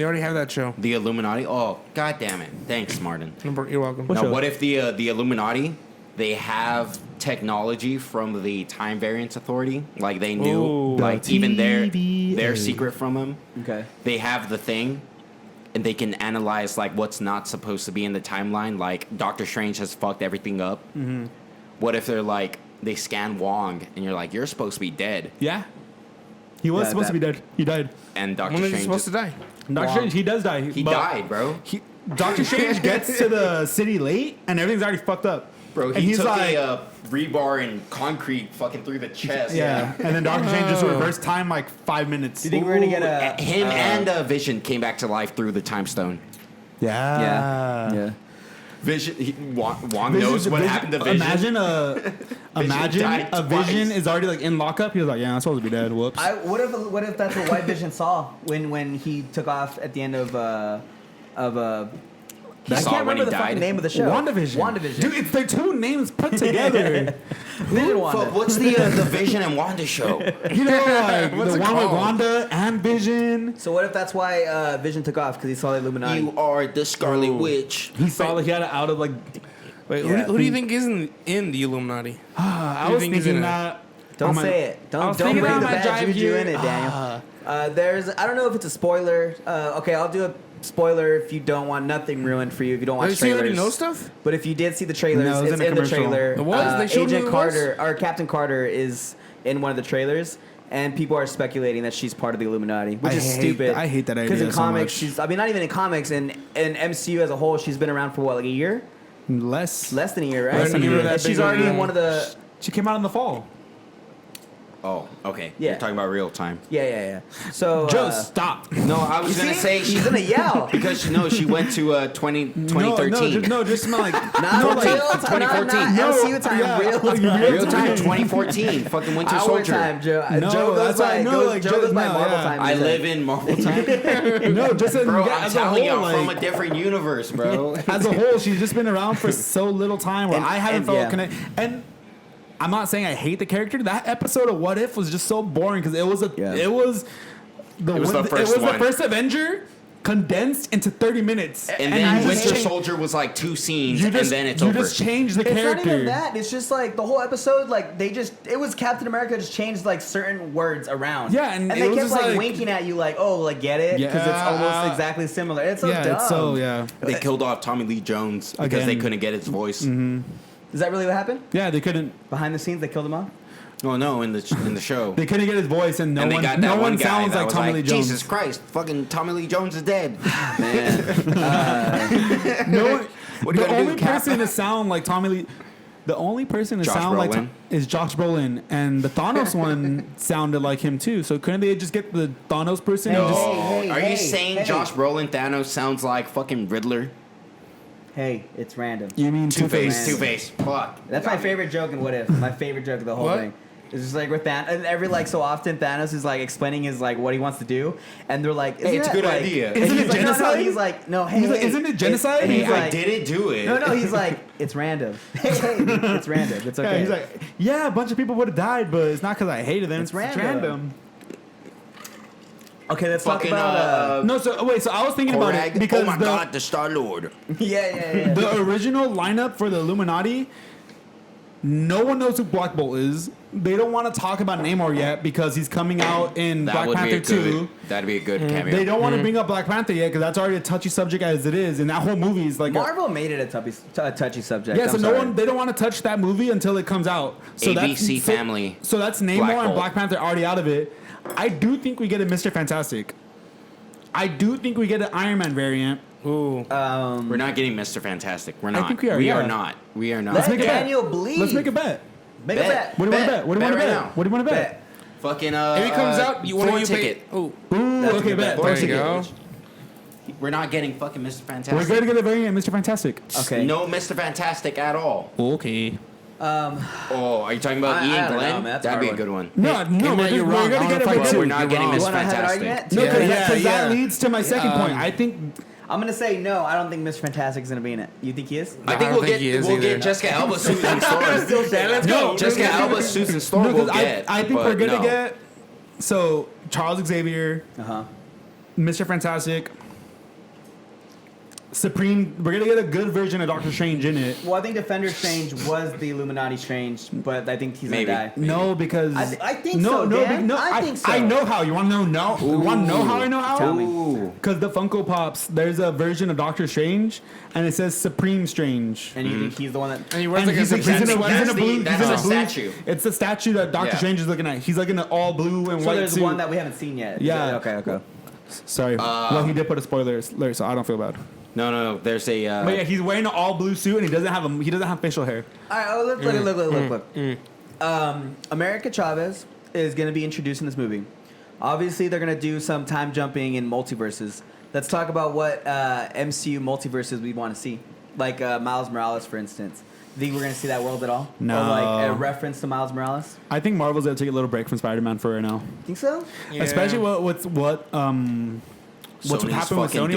already have that show. the Illuminati? Oh, god damn it! Thanks, Martin. You're welcome. What Now, show? what if the Illuminati, they have technology from the Time Variance Authority, like they knew, Ooh. like The even their TVA. secret from them. Okay. They have the thing, and they can analyze like what's not supposed to be in the timeline. Like Doctor Strange has fucked everything up. Mm-hmm. What if they're like they scan Wong, and you're like, you're supposed to be dead, Yeah. He was Yeah, supposed to be dead. He died. and Doctor When is he Strange supposed to die? Doctor Strange, he does die. he but died, bro. Doctor Strange gets to the city late, and everything's already fucked up. Bro, and he he's took like, a rebar and concrete fucking through the chest. yeah. And then Doctor Strange just reversed time like 5 minutes. Do you think we're gonna get a Him and Vision came back to life through the time stone. Yeah. Yeah. Vision, Wong knows what happened to Vision. Imagine died a Vision twice. is already like in lockup. He was like, yeah, I'm supposed to be dead. Whoops. What if that's what White Vision saw when he took off at the end of He I saw can't when remember he the fucking died. name of the show. WandaVision. Dude, it's their two names put together. Vision Wanda. Fuck, what's the Vision and Wanda show? You know, like What's the it one with called? Wanda and Vision. So what if that's why Vision took off because he saw the Illuminati? You are the Scarlet Witch. He saw like he had it out of like. Wait, Yeah. who do you think is in the Illuminati? I you was think he's in thinking it? that. Don't on my- say it. I Don't was don't thinking bring on the my bad drive juju here. in it, Daniel. I don't know if it's a spoiler. Okay, I'll do a spoiler if you don't want nothing ruined for you. If you don't watch Does he already trailers. know stuff? But if you did see the trailers, No, it was it's in a in the commercial. trailer. It was? They showed who Agent it was? Carter or Captain Carter is in one of the trailers. And people are speculating that she's part of the Illuminati, which is stupid. I hate that idea. Because in so comics, much. she's. I mean, not even in comics. In MCU as a whole, she's been around for what, like a year? less. Less than a year, right? Less than a year. And she's Big already one. in one of the. She came out in the fall. Oh, okay. Yeah. You're talking about real time. Yeah. So. Joe, stop. No, I was you gonna see? say He's gonna yell. because she went to 2013. No, just smell like Not like real time. 2014. Not MCU time. Yeah. Real time. Real time 2014. Fucking Winter Our Soldier. time, Joe. No, Joe goes that's what I by. know, like, Joe goes by no, Marvel yeah. time. I He's live like, in Marvel time. no, just as, Bro, I'm as a telling you, whole, I'm from like, a different universe, bro. as a whole, she's just been around for so little time where And- I haven't and- felt yeah. connected. And I'm not saying I hate the character. That episode of What If was just so boring because it was Yeah. it was the It was the first it was one. the first Avenger. condensed into 30 minutes. And then you Winter just- Soldier was like 2 scenes, and then it's you over. just changed the It's character. not even that. It's just like the whole episode. Like it was Captain America just changed like certain words around. Yeah, and it they was kept just like like- winking at you, like, oh, like get it, because it's Yeah. almost exactly similar. It's so Yeah, dumb. it's so yeah. They killed off Tommy Lee Jones because Again. they couldn't get his voice. Is that really what happened? Yeah, they couldn't. Behind the scenes, they killed him off. Oh no, in the show. They couldn't get his voice, and and they got that no one one guy sounds that like was Tommy like, Lee Jones. Jesus Christ, fucking Tommy Lee Jones is dead. Man, No one, What are you the gonna do, only Cap? person to sound like Tommy Lee. The only person to Josh sound like Brolin. is Josh Brolin, and the Thanos one sounded like him too. So couldn't they just get the Thanos person? and just, Hey, Are hey, you saying hey. Josh Brolin Thanos sounds like fucking Riddler? hey, it's random. you mean Two-Face. Two-Face. Fuck. That's my favorite joke in What If. My favorite joke of the whole What? thing. It's just like with Thanos, and every like so often Thanos is like explaining his like what he wants to do, and they're like, Hey, it's a that, good like- idea. and Isn't he's it like, no, genocide? he's like, no, hey, He's like, hey, isn't it genocide? and Hey, he's I like, didn't do it. no, he's like, it's random. Hey, it's random. It's okay. Yeah, he's like, yeah, a bunch of people would have died, but it's not because I hated them. It's It's random. random. okay, let's fucking talk about. No, so wait, so I was thinking about it Korag. because Oh my God, the Star Lord. Yeah. the original lineup for the Illuminati, no one knows who Black Bolt is. They don't want to talk about Namor yet because he's coming out in That Black would Panther be a good. 2. That'd be a good cameo. They don't want to bring up Black Panther yet because that's already a touchy subject as it is, and that whole movie is like Marvel made it a touchy subject. yeah. So I'm no sorry. one they don't want to touch that movie until it comes out. So ABC Family. So that's Namor Black and Bolt. Black Panther already out of it. I do think we get a Mr. Fantastic. I do think we get an Iron Man variant. Ooh. We're not getting Mr. Fantastic. We're not. think we are, We yeah. are not. We are not. Let make a bet. Daniel believe. Let's make a bet. Make a bet. What do you want to bet? What do you want to Bet right bet? now. What do you want to bet? Bet. Fucking If he comes out, you want Ford to ticket. pay? Ooh. Ooh, That's a okay, good bet. bet. There Ford you ticket. go. We're not getting fucking Mr. Fantastic. We're going to get a variant, Mr. Fantastic. Okay. No Mr. Fantastic at all. Okay. Oh, are you talking about I Ian don't know, Glenn? man. That's a That'd be a hard good one. No, Hey, no, Matt, you're wrong. we're going I to get a wanna variant. fight We're you. not You're getting wrong. Mr. You wanna have an Fantastic. argument? No, Yeah. because Yeah, that yeah. leads to my second point. I think I'm gonna say no. I don't think Mr. Fantastic is gonna be in it. You think he is? I I think don't we'll think get he is we'll either. get Jessica Alba, Susan Storm. Still saying let's that. go. Jessica Alba, Susan Storm. no, We'll because get. I think but we're going to no. get so Charles Xavier, Uh huh. Mr. Fantastic, Supreme. We're going to get a good version of Doctor Strange in it. Well, I think Defender Strange was the Illuminati Strange, but I think he's Maybe. gonna die. No, because I think no, so, no, Dan. no. I think so. I know how. You want to know? No, you want to know how I know how? Tell me. Ooh. Because the Funko Pops, there's a version of Doctor Strange, and it says Supreme Strange. And you think he's the one that? And he wears And like a he's in Satan a That's blue. that's He's in a a blue statue. It's the statue that Doctor Yeah. Strange is looking at. He's like in an all blue and So white there's suit. one that we haven't seen yet. Yeah. Okay. Sorry. Well, he did put a spoiler alert, so I don't feel bad. No. There's a. But yeah, he's wearing an all blue suit and he doesn't have facial hair. All right. Oh, look. America Chavez is gonna be introduced in this movie. Obviously, they're gonna do some time jumping in multiverses. Let's talk about what MCU multiverses we want to see, like Miles Morales, for instance. Think we're gonna see that world at all? No. Or like a reference to Miles Morales? I think Marvel's gonna take a little break from Spider-Man for right now, Think so? Yeah. especially what's happening with Sony's Sony right now.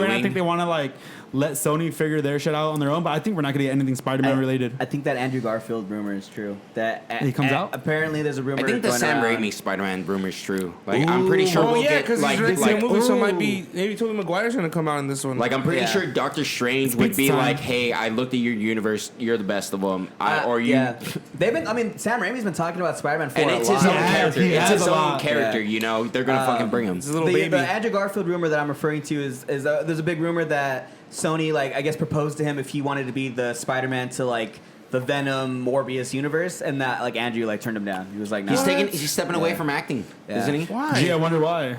I fucking think they want to like let Sony figure their shit out on their own, but I think we're not gonna get anything Spider-Man related. I think that Andrew Garfield rumor is true. That He comes out? Apparently, there's a rumor. I think the going Sam around. Raimi Spider-Man rumor is true. Like I'm pretty sure Oh we'll yeah, get because like he's directing a movie, so it might ooh. be maybe Tobey Maguire's gonna come out in this one. Like I'm pretty Yeah. sure Doctor Strange would Speaks be time. like, "Hey, I looked at your universe. You're the best of them." Or you. Yeah. They've been. I mean, Sam Raimi's been talking about Spider-Man for And a it's lot. his own Yeah, character. he It's has his a own lot. character. Yeah. You know, they're gonna fucking bring him. it's a little The baby. Andrew Garfield rumor that I'm referring to is there's a big rumor that Sony, like, I guess, proposed to him if he wanted to be the Spider-Man to like the Venom Morbius universe, and that like Andrew like turned him down. He was like, no. He's stepping away from acting, Yeah. isn't he? Why? Gee, I wonder why.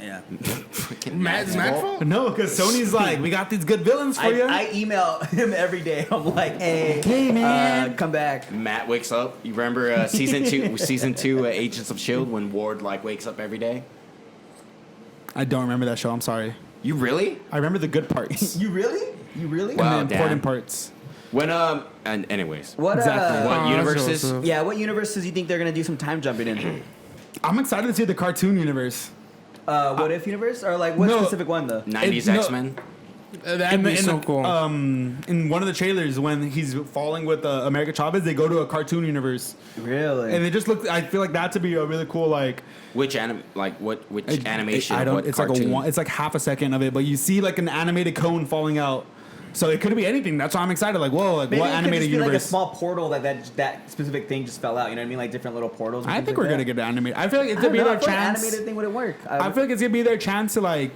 Yeah. Matt's fault? No, because Sony's like, we got these good villains for you. I email him every day. I'm like, hey man. come back. Matt wakes up. You remember season two, Agents of Shield, when Ward like wakes up every day? I don't remember that show. I'm sorry. You really? I remember the good parts You really? Wow. and the important damn. parts. When and anyways, What? Exactly. what Oh, universes? that's awesome. Yeah. What universes you think they're gonna do some time jumping in? I'm excited to see the cartoon universe. What if universe or like what No. specific one though? 90s no. X-Men. That'd be so cool. In one of the trailers, when he's falling with America Chavez, they go to a cartoon universe, Really? and it just looks. I feel like that to be a really cool Which animation? I don't. What It's cartoon? like it's like half a second of it, but you see like an animated cone falling out. So it could be anything. That's why I'm excited. Like, whoa, like Maybe what it could animated just be like a universe? small portal that specific thing just fell out. You know what I mean? Like different little portals. and I things think like we're that. gonna get animated. I feel like it's I gonna be don't know, their I feel like chance. animated thing wouldn't work. I feel like it's gonna be their chance to like.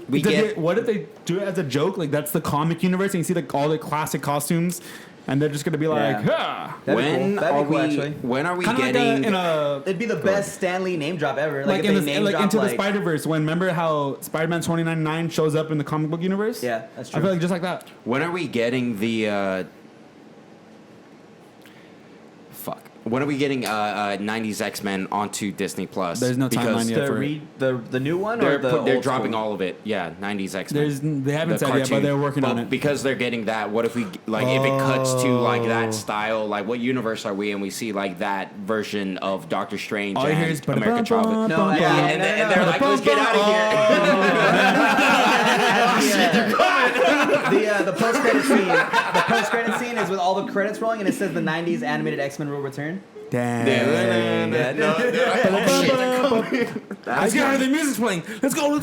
We to get- what if they do it as a joke? Like that's the comic universe, and you see like all the classic costumes, and they're just gonna be like, Yeah. huh. That'd be cool. When That'd are be cool, we? actually. When are we Kind of like getting? in a It'd be the best Stan Lee name drop ever. like if in they the, name like drop, into the like, Spider Verse. When remember how Spider-Man 2099 shows up in the comic book universe? Yeah, that's I true. feel like just like that. When are we getting the? Fuck. When are we getting 90s X-Men onto Disney Plus? There's no timeline yet. for it. the new one They're, or the they're old dropping school? all of it. Yeah, 90s X-Men. They haven't The said yet, but cartoon. they're working on it. Because they're getting that, what if we, like, if it cuts to, like, that style, like, what universe are we, and we see, like, that version of Doctor Strange All you hear and is America Chavez. No, Yeah, and they're like, let's get out of here. The post credit scene. The post credit scene is with all the credits rolling, and it says the '90s animated X-Men will return. Damn. Let's get out of the music's playing. Let's go.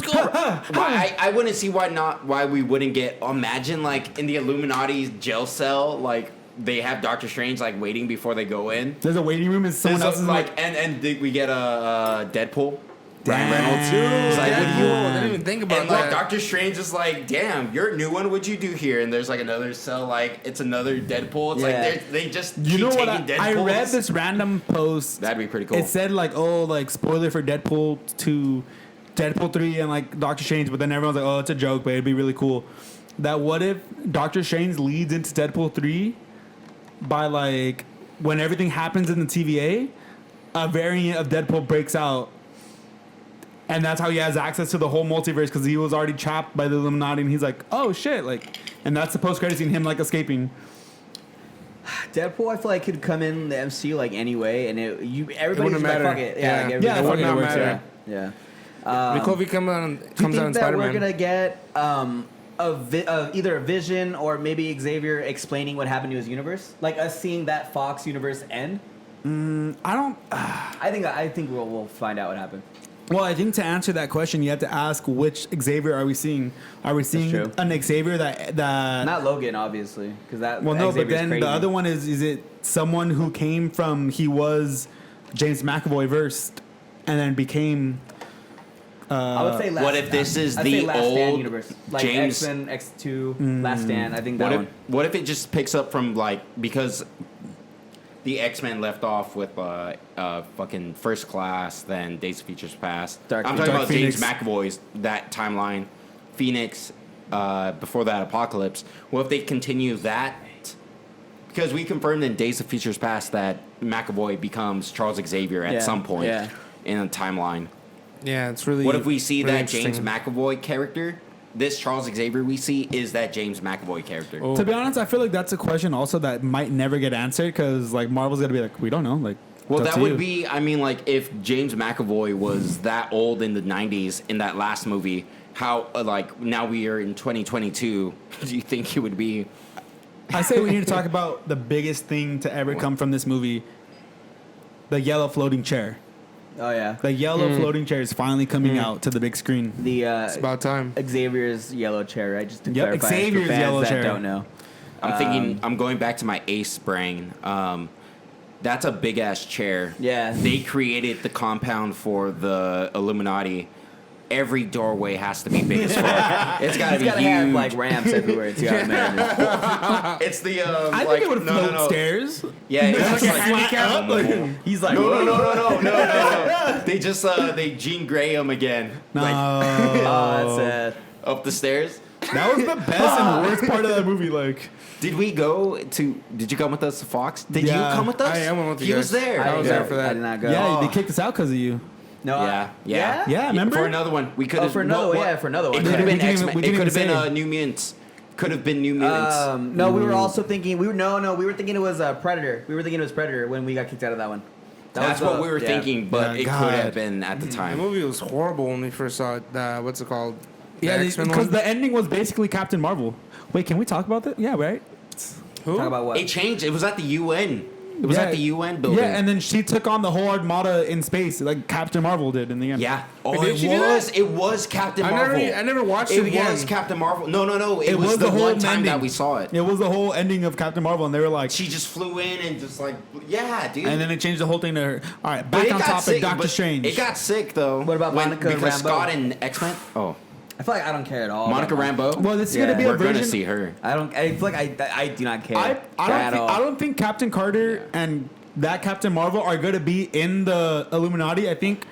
I wouldn't see why we wouldn't get, imagine, like, in the Illuminati jail cell, like, they have Doctor Strange, like, waiting before they go in. There's a waiting room and someone else is like, and we get a Deadpool. Damn. Ryan Reynolds. It's like, what do you? I didn't even think about And that. like Doctor Strange is like, damn, you're a new one. What'd you do here? And there's like another cell, like it's another Deadpool. It's Yeah. like they just you keep know what? taking I Deadpools. read this random post. That'd be pretty cool. It said like, oh, like spoiler for Deadpool 2, Deadpool 3, and like Doctor Strange. But then everyone's like, oh, it's a joke, but it'd be really cool. That what if Doctor Strange leads into Deadpool 3 by like when everything happens in the TVA, a variant of Deadpool breaks out. And that's how he has access to the whole multiverse because he was already trapped by the Illuminati, and he's like, "Oh shit!" Like, and that's the post-credit scene, him like escaping. Deadpool, I feel like could come in the MCU like anyway, and everybody's wouldn't just matter. like, fuck it, Yeah. like, everybody- Yeah, it would fuck it, not it works, matter. yeah. Kobe comes out Do you in think that Spider-Man. we're gonna get either a Vision or maybe Xavier explaining what happened to his universe, like us seeing that Fox universe end? I don't. I think we'll find out what happened. Well, I think to answer that question, you have to ask which Xavier are we seeing? Are we seeing true. an Xavier that Not Logan, obviously, because that. Well, no, but Xavier's then crazy. the other one is it someone who came from he was James McAvoy versed and then became. I would say last. What if this is I'd the say Last Stand old universe, like James- X-Men, X2, Last Stand? I think that one. What if it just picks up from like because the X-Men left off with fucking First Class, then Days of Futures Past. Dark I'm Phoenix. talking about Dark James Phoenix. McAvoy's that timeline, Phoenix, before that Apocalypse. What if they continue that? Because we confirmed in Days of Futures Past that McAvoy becomes Charles Xavier at Yeah, some point yeah. in a timeline. Yeah, it's really. What if we see really that James interesting. McAvoy character? This Charles Xavier we see is that James McAvoy character. Oh. To be honest, I feel like that's a question also that might never get answered because like Marvel's gonna be like, we don't know. Like, Well, it's up that to would you. be, I mean, like, if James McAvoy was that old in the 90s in that last movie, how, like, now we are in 2022, do you think he would be? I say we need to talk about the biggest thing to ever come from this movie: the yellow floating chair. Oh yeah, The yellow floating chair is finally coming out to the big screen. the It's about time. Xavier's yellow chair, right? Just to Yep, clarify, Xavier's for fans yellow that chair. Don't know. I'm thinking, I'm going back to my Ace brain. That's a big ass chair. Yeah. They created the compound for the Illuminati. Every doorway has to be big as fuck. It's gotta It's be gotta huge. have like ramps everywhere. It's gotta matter. It's the I like, think it would float stairs. Yeah, it's just like handicap. He's like, no. They just they Jean Grey him again. No, Like oh, that's sad. up the stairs. that was the best and worst part of that movie. Like, Did we go to? Did you come with us to Fox? Did Yeah. you come with us? I went with you He was guys. there. I was there for that. I did not go. yeah, they kicked us out because of you. No. Yeah. Yeah, remember? For another one, we could have. for another one, yeah, for another one. It could have We been didn't X even- Men. we It didn't could have even been say. New Mutants. Could have been New Mutants. No, we were also thinking. We were thinking it was Predator. We were thinking it was Predator when we got kicked out of that one. That's what we were thinking, but Yeah, it God. could have been at the The time. movie was horrible when we first saw it. What's it called? Yeah, X-Men because one? the ending was basically Captain Marvel. Wait, can we talk about that? Yeah, right. Who? Talk about what? It changed. It was at the UN. It was at the UN building. Yeah, and then she took on the whole armada in space, like Captain Marvel did in the end. Yeah. Oh, Wait, did it she do was. that? It was Captain Marvel. I never watched it again. It was Captain Marvel. No. It, It was was the the whole one time ending. that we saw it. It was the whole ending of Captain Marvel, and they were like, She just flew in and just like, yeah, dude. and then they changed the whole thing to her. All right, But back it on got topic. sick, Doctor but Strange. It got sick though. What about Monica because Rambeau? Scott and X-Men? Oh, I feel like I don't care at all. Monica about Rambeau. Well, this is Yeah. gonna be a We're version. gonna see her. I don't. I feel like I do not care. I don't think Captain Carter and that Captain Marvel are going to be in the Illuminati. I think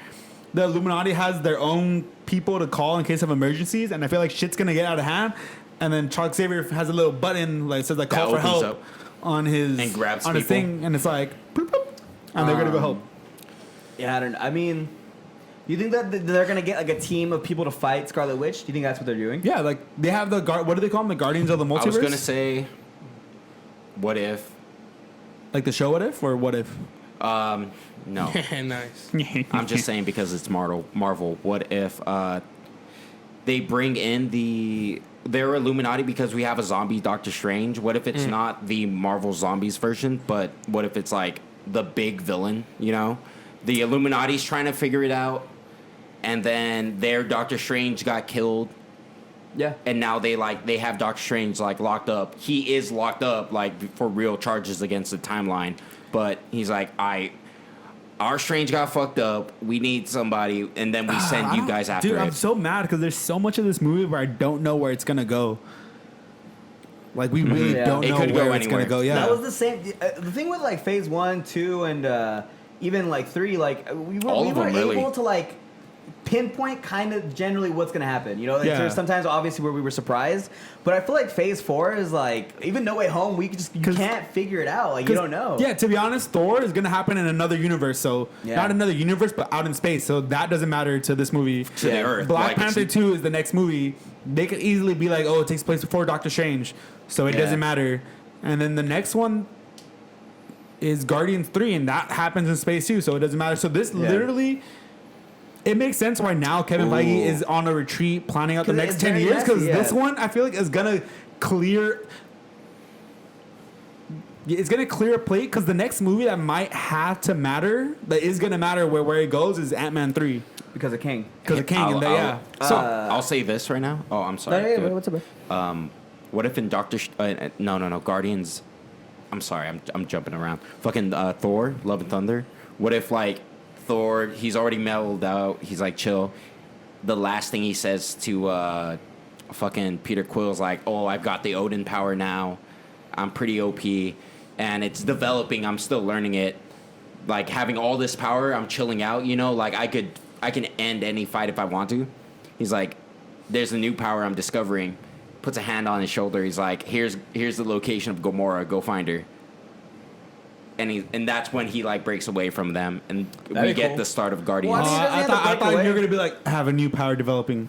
the Illuminati has their own people to call in case of emergencies, and I feel like shit's going to get out of hand. And then Charles Xavier has a little button like says like That call for opens help up on his and grabs on his people. thing, and it's like bloop, bloop, and they're going to go help. Yeah, I don't. I mean, you think that they're gonna get like a team of people to fight Scarlet Witch? Do you think that's what they're doing? Yeah, like they have the what do they call them? The Guardians of the Multiverse. I was gonna say, what if? like the show. What if or what if? No. Nice. I'm just saying because it's Marvel. What if they bring in their Illuminati because we have a zombie Doctor Strange? What if it's not the Marvel Zombies version, but what if it's like the big villain? You know, the Illuminati's trying to figure it out, and then their Doctor Strange got killed. Yeah. And now they have Doctor Strange like locked up. He is locked up like for real charges against the timeline. But he's like, our Strange got fucked up. We need somebody, and then we send you guys after Dude, it. I'm so mad because there's so much of this movie where I don't know where it's gonna go. Like we really Yeah. don't It know could go where it's anywhere. gonna go. Yeah, That was the same. The thing with like Phase 1, 2, and even like 3, like we All were of them, really. able to like pinpoint kind of generally what's gonna happen. You know, like, Yeah. there's sometimes obviously where we were surprised, but I feel like Phase 4 is like even No Way Home. You can't figure it out. Like you don't know. Yeah, to be honest, Thor is gonna happen in another universe. So Yeah. not another universe, but out in space. So that doesn't matter to this movie. To the Earth. Black Like, it's- Panther 2 is the next movie. They could easily be like, oh, it takes place before Doctor Strange, so it Yeah. doesn't matter. And then the next one is Guardians 3, and that happens in space too, so it doesn't matter. So this literally. It makes sense why now Kevin Feige is on a retreat planning out the 'Cause next it's 10 very years messy, because yeah. this one I feel like is gonna clear. It's gonna clear a plate because the next movie that might have to matter, that is gonna matter where it goes, is Ant-Man 3 because of King. because of King and I'll- so I'll say this right now. Oh, I'm sorry. Hey, Go ahead. what's up? Bro? What if in no, Guardians? I'm sorry, I'm jumping around. Fucking Thor, Love and Thunder. What if like Thor? He's already mellowed out. He's like chill. The last thing he says to fucking Peter Quill's like, "Oh, I've got the Odin power now. I'm pretty OP, and it's developing. I'm still learning it. Like having all this power, I'm chilling out. You know, like I can end any fight if I want to." He's like, "There's a new power I'm discovering." Puts a hand on his shoulder. He's like, "Here's the location of Gamora. Go find her." And that's when he like breaks away from them, and we be get cool. the start of Guardians. Well, I mean, I doesn't he have to thought break you were away? gonna be like have a new power developing.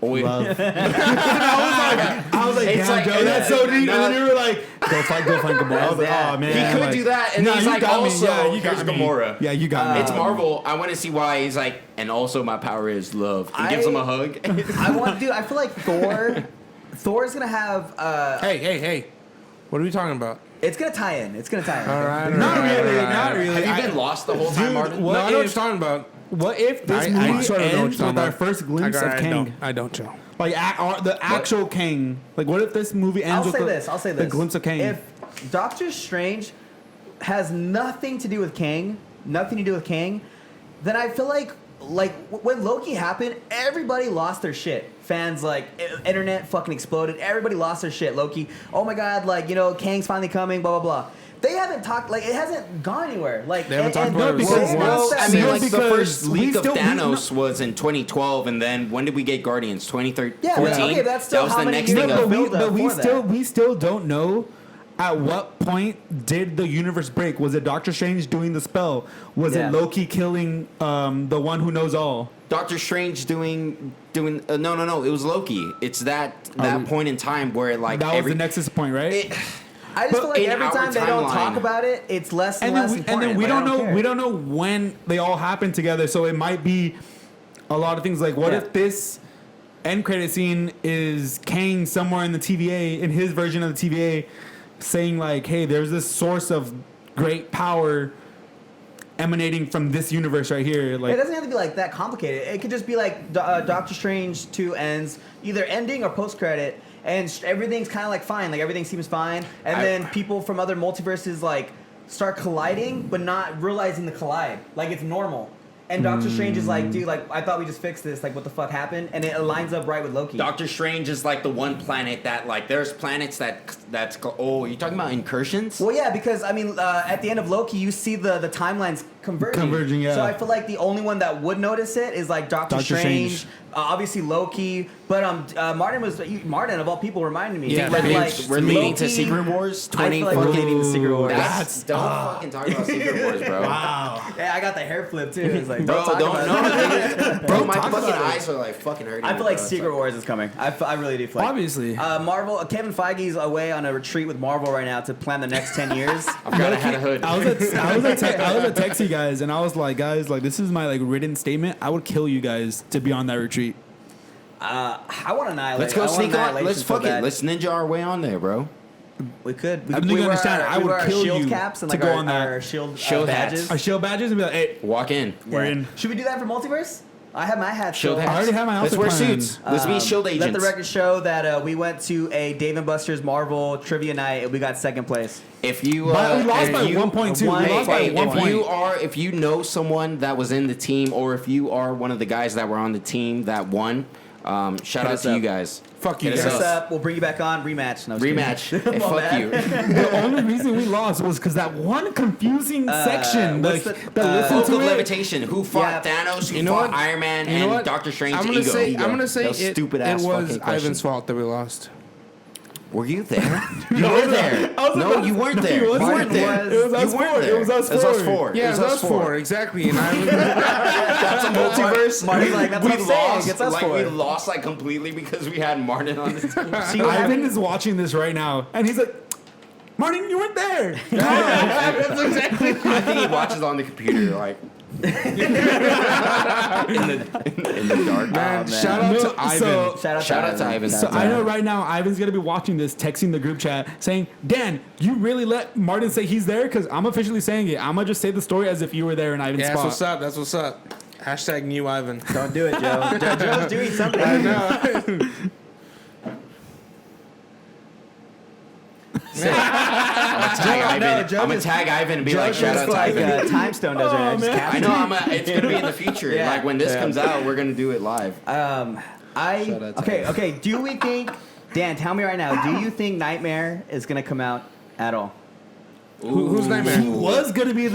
Oh, wait. Love. I was like, It's damn, like- Joe, that's so deep. And No. then you were like, go find Gamora. I was like, Yeah. oh man, He could like, do that, and nah, he's you like, got me. also, Yeah, you got here's me. Gamora. Yeah, you got me. It's Marvel. I want to see why he's like, and also my power is love. He gives him a hug. I feel like Thor's gonna have. Hey. What are we talking about? It's gonna tie in. It's gonna tie in. All right. Not all right, really, all right. not really. Have you been lost the whole time, Dude, Martin? what No, I know what if- you're talking about. What if this I movie sort of know what ends you're with talking our about. first glimpse of Kang? I don't, Joe. Like the actual Kang. Like, what if this movie ends I'll with say this. the glimpse of Kang? If Doctor Strange has nothing to do with Kang, then I feel like when Loki happened, everybody lost their shit. Fans internet fucking exploded. Everybody lost their shit. Loki, oh my god, Kang's finally coming. Blah blah blah. They haven't talked it hasn't gone anywhere. They haven't talked about it because- once. I mean, No, like the because first we leak of still- we- Thanos was in 2012, and then when did we get Guardians? 2013. Yeah, but okay, that's still that was how the many next years thing ago? of. build up for that. we still don't know at what point did the universe break. Was it Doctor Strange doing the spell? Was Yeah. it Loki killing the one who knows all? Doctor Strange doing no. It was Loki. It's that point in time where like That was the Nexus point, right? I just But feel like in every our time they don't timeline- talk about it, it's less and, and less then important. we Like, don't I know care. we don't know when they all happen together. So it might be a lot of things. Like, what Yeah. if this end credit scene is Kang somewhere in the TVA, in his version of the TVA, saying like, "Hey, there's this source of great power emanating from this universe right here." Like, It doesn't have to be like that complicated. It could just be like Doctor Strange 2 ends, either ending or post credit, and everything's kind of like fine. Like everything seems fine, and then people from other multiverses like start colliding, but not realizing the collide. Like it's normal. And Doctor Strange is like, dude, like I thought we just fixed this. Like, what the fuck happened? And it lines up right with Loki. Doctor Strange is like the one planet that like there's planets that's you're talking about incursions? Well, yeah, because I mean, at the end of Loki, you see the timelines converging. Converging, yeah. So I feel like the only one that would notice it is like Doctor Strange. Obviously Loki, but Martin of all people reminded me. Yeah, But, we're leading to Loki- Secret Wars. I feel like we're leading to Secret Wars. Don't fucking talk about Secret Wars, bro. wow. Yeah, I got the hair flip too. It's like, Bro, talk don't about it. bro. My talk fucking about it. eyes are like fucking hurting. I feel me, like bro. It's Secret Wars is coming. I really do feel like. Obviously. Marvel. Kevin Feige's away on a retreat with Marvel right now to plan the next 10 years. I forgot I had a hood. I was at Texie guys, and I was like, guys, like this is my like written statement. I would kill you guys to be on that retreat. I want to annihilate. Let's go I want sneak on. Annihilation Let's so fuck it. bad. Let's ninja our way on there, bro. We could. I don't think you understand. I would wear our kill shield you caps and to like go our, on that. our shield hats. badges. Our shield badges and be like, hey, Walk in. we're in. Should we do that for multiverse? I have my hat. Shield still. hats. I already have my Let's outfit wear planned. suits. Let's be shield agents. Let the record show that we went to a Dave and Buster's Marvel trivia night and we got second place. If you But we lost if by you- 1.2. We Hey, lost by hey, 1 if point. if you know someone that was in the team, or if you are one of the guys that were on the team that won, shout out us to up. you guys. Fuck you Hit us Hit guys. us up. We'll bring you back on. Rematch. No, I'm just Rematch. kidding. And Come on, fuck man. you. The only reason we lost was because that one confusing section. what's Like, the- that listened Cloak of to it. Levitation. Who fought Yeah. Thanos? Who You know fought what? Iron Man You know and what? Doctor Strange's I'm gonna ego? say Those it stupid ass was fucking questions. Ivan's fault that we lost. Were you there? You were there. No, you weren't there. You weren't there. It was us You weren't four. there. It was us It was us four. four. Yeah, it it was us four. Exactly. And I That's a multiverse. Marty's like, that's we what I'm saying. lost. It's us Like four. we lost like completely because we had Martin on the team. See what Ivan happened? is watching this right now, and he's like, Martin, you weren't there. that's exactly. I think he watches on the computer, like in the dark. Man, man. shout out to Ivan. Shout out to Ivan. So I know right now Ivan's gonna be watching this, texting the group chat, saying, "Dan, you really let Martin say he's there? Because I'm officially saying it. I'm gonna just say the story as if you were there in Ivan's Yeah, that's spot." what's up. That's what's up. Hashtag new Ivan. Don't do it, Joe. Joe's doing something. I know. I'm gonna tag Ivan and be like, Joe's shout out just to like Ivan. Time Stone does right now. Just man. capture I know. It's gonna be in the future. Yeah. Like when this Yeah. comes out, we're gonna do it live. Shout out to okay. Do we think, Dan? Tell me right now. Do you think Nightmare is gonna come out at all? Who's Nightmare? He was gonna be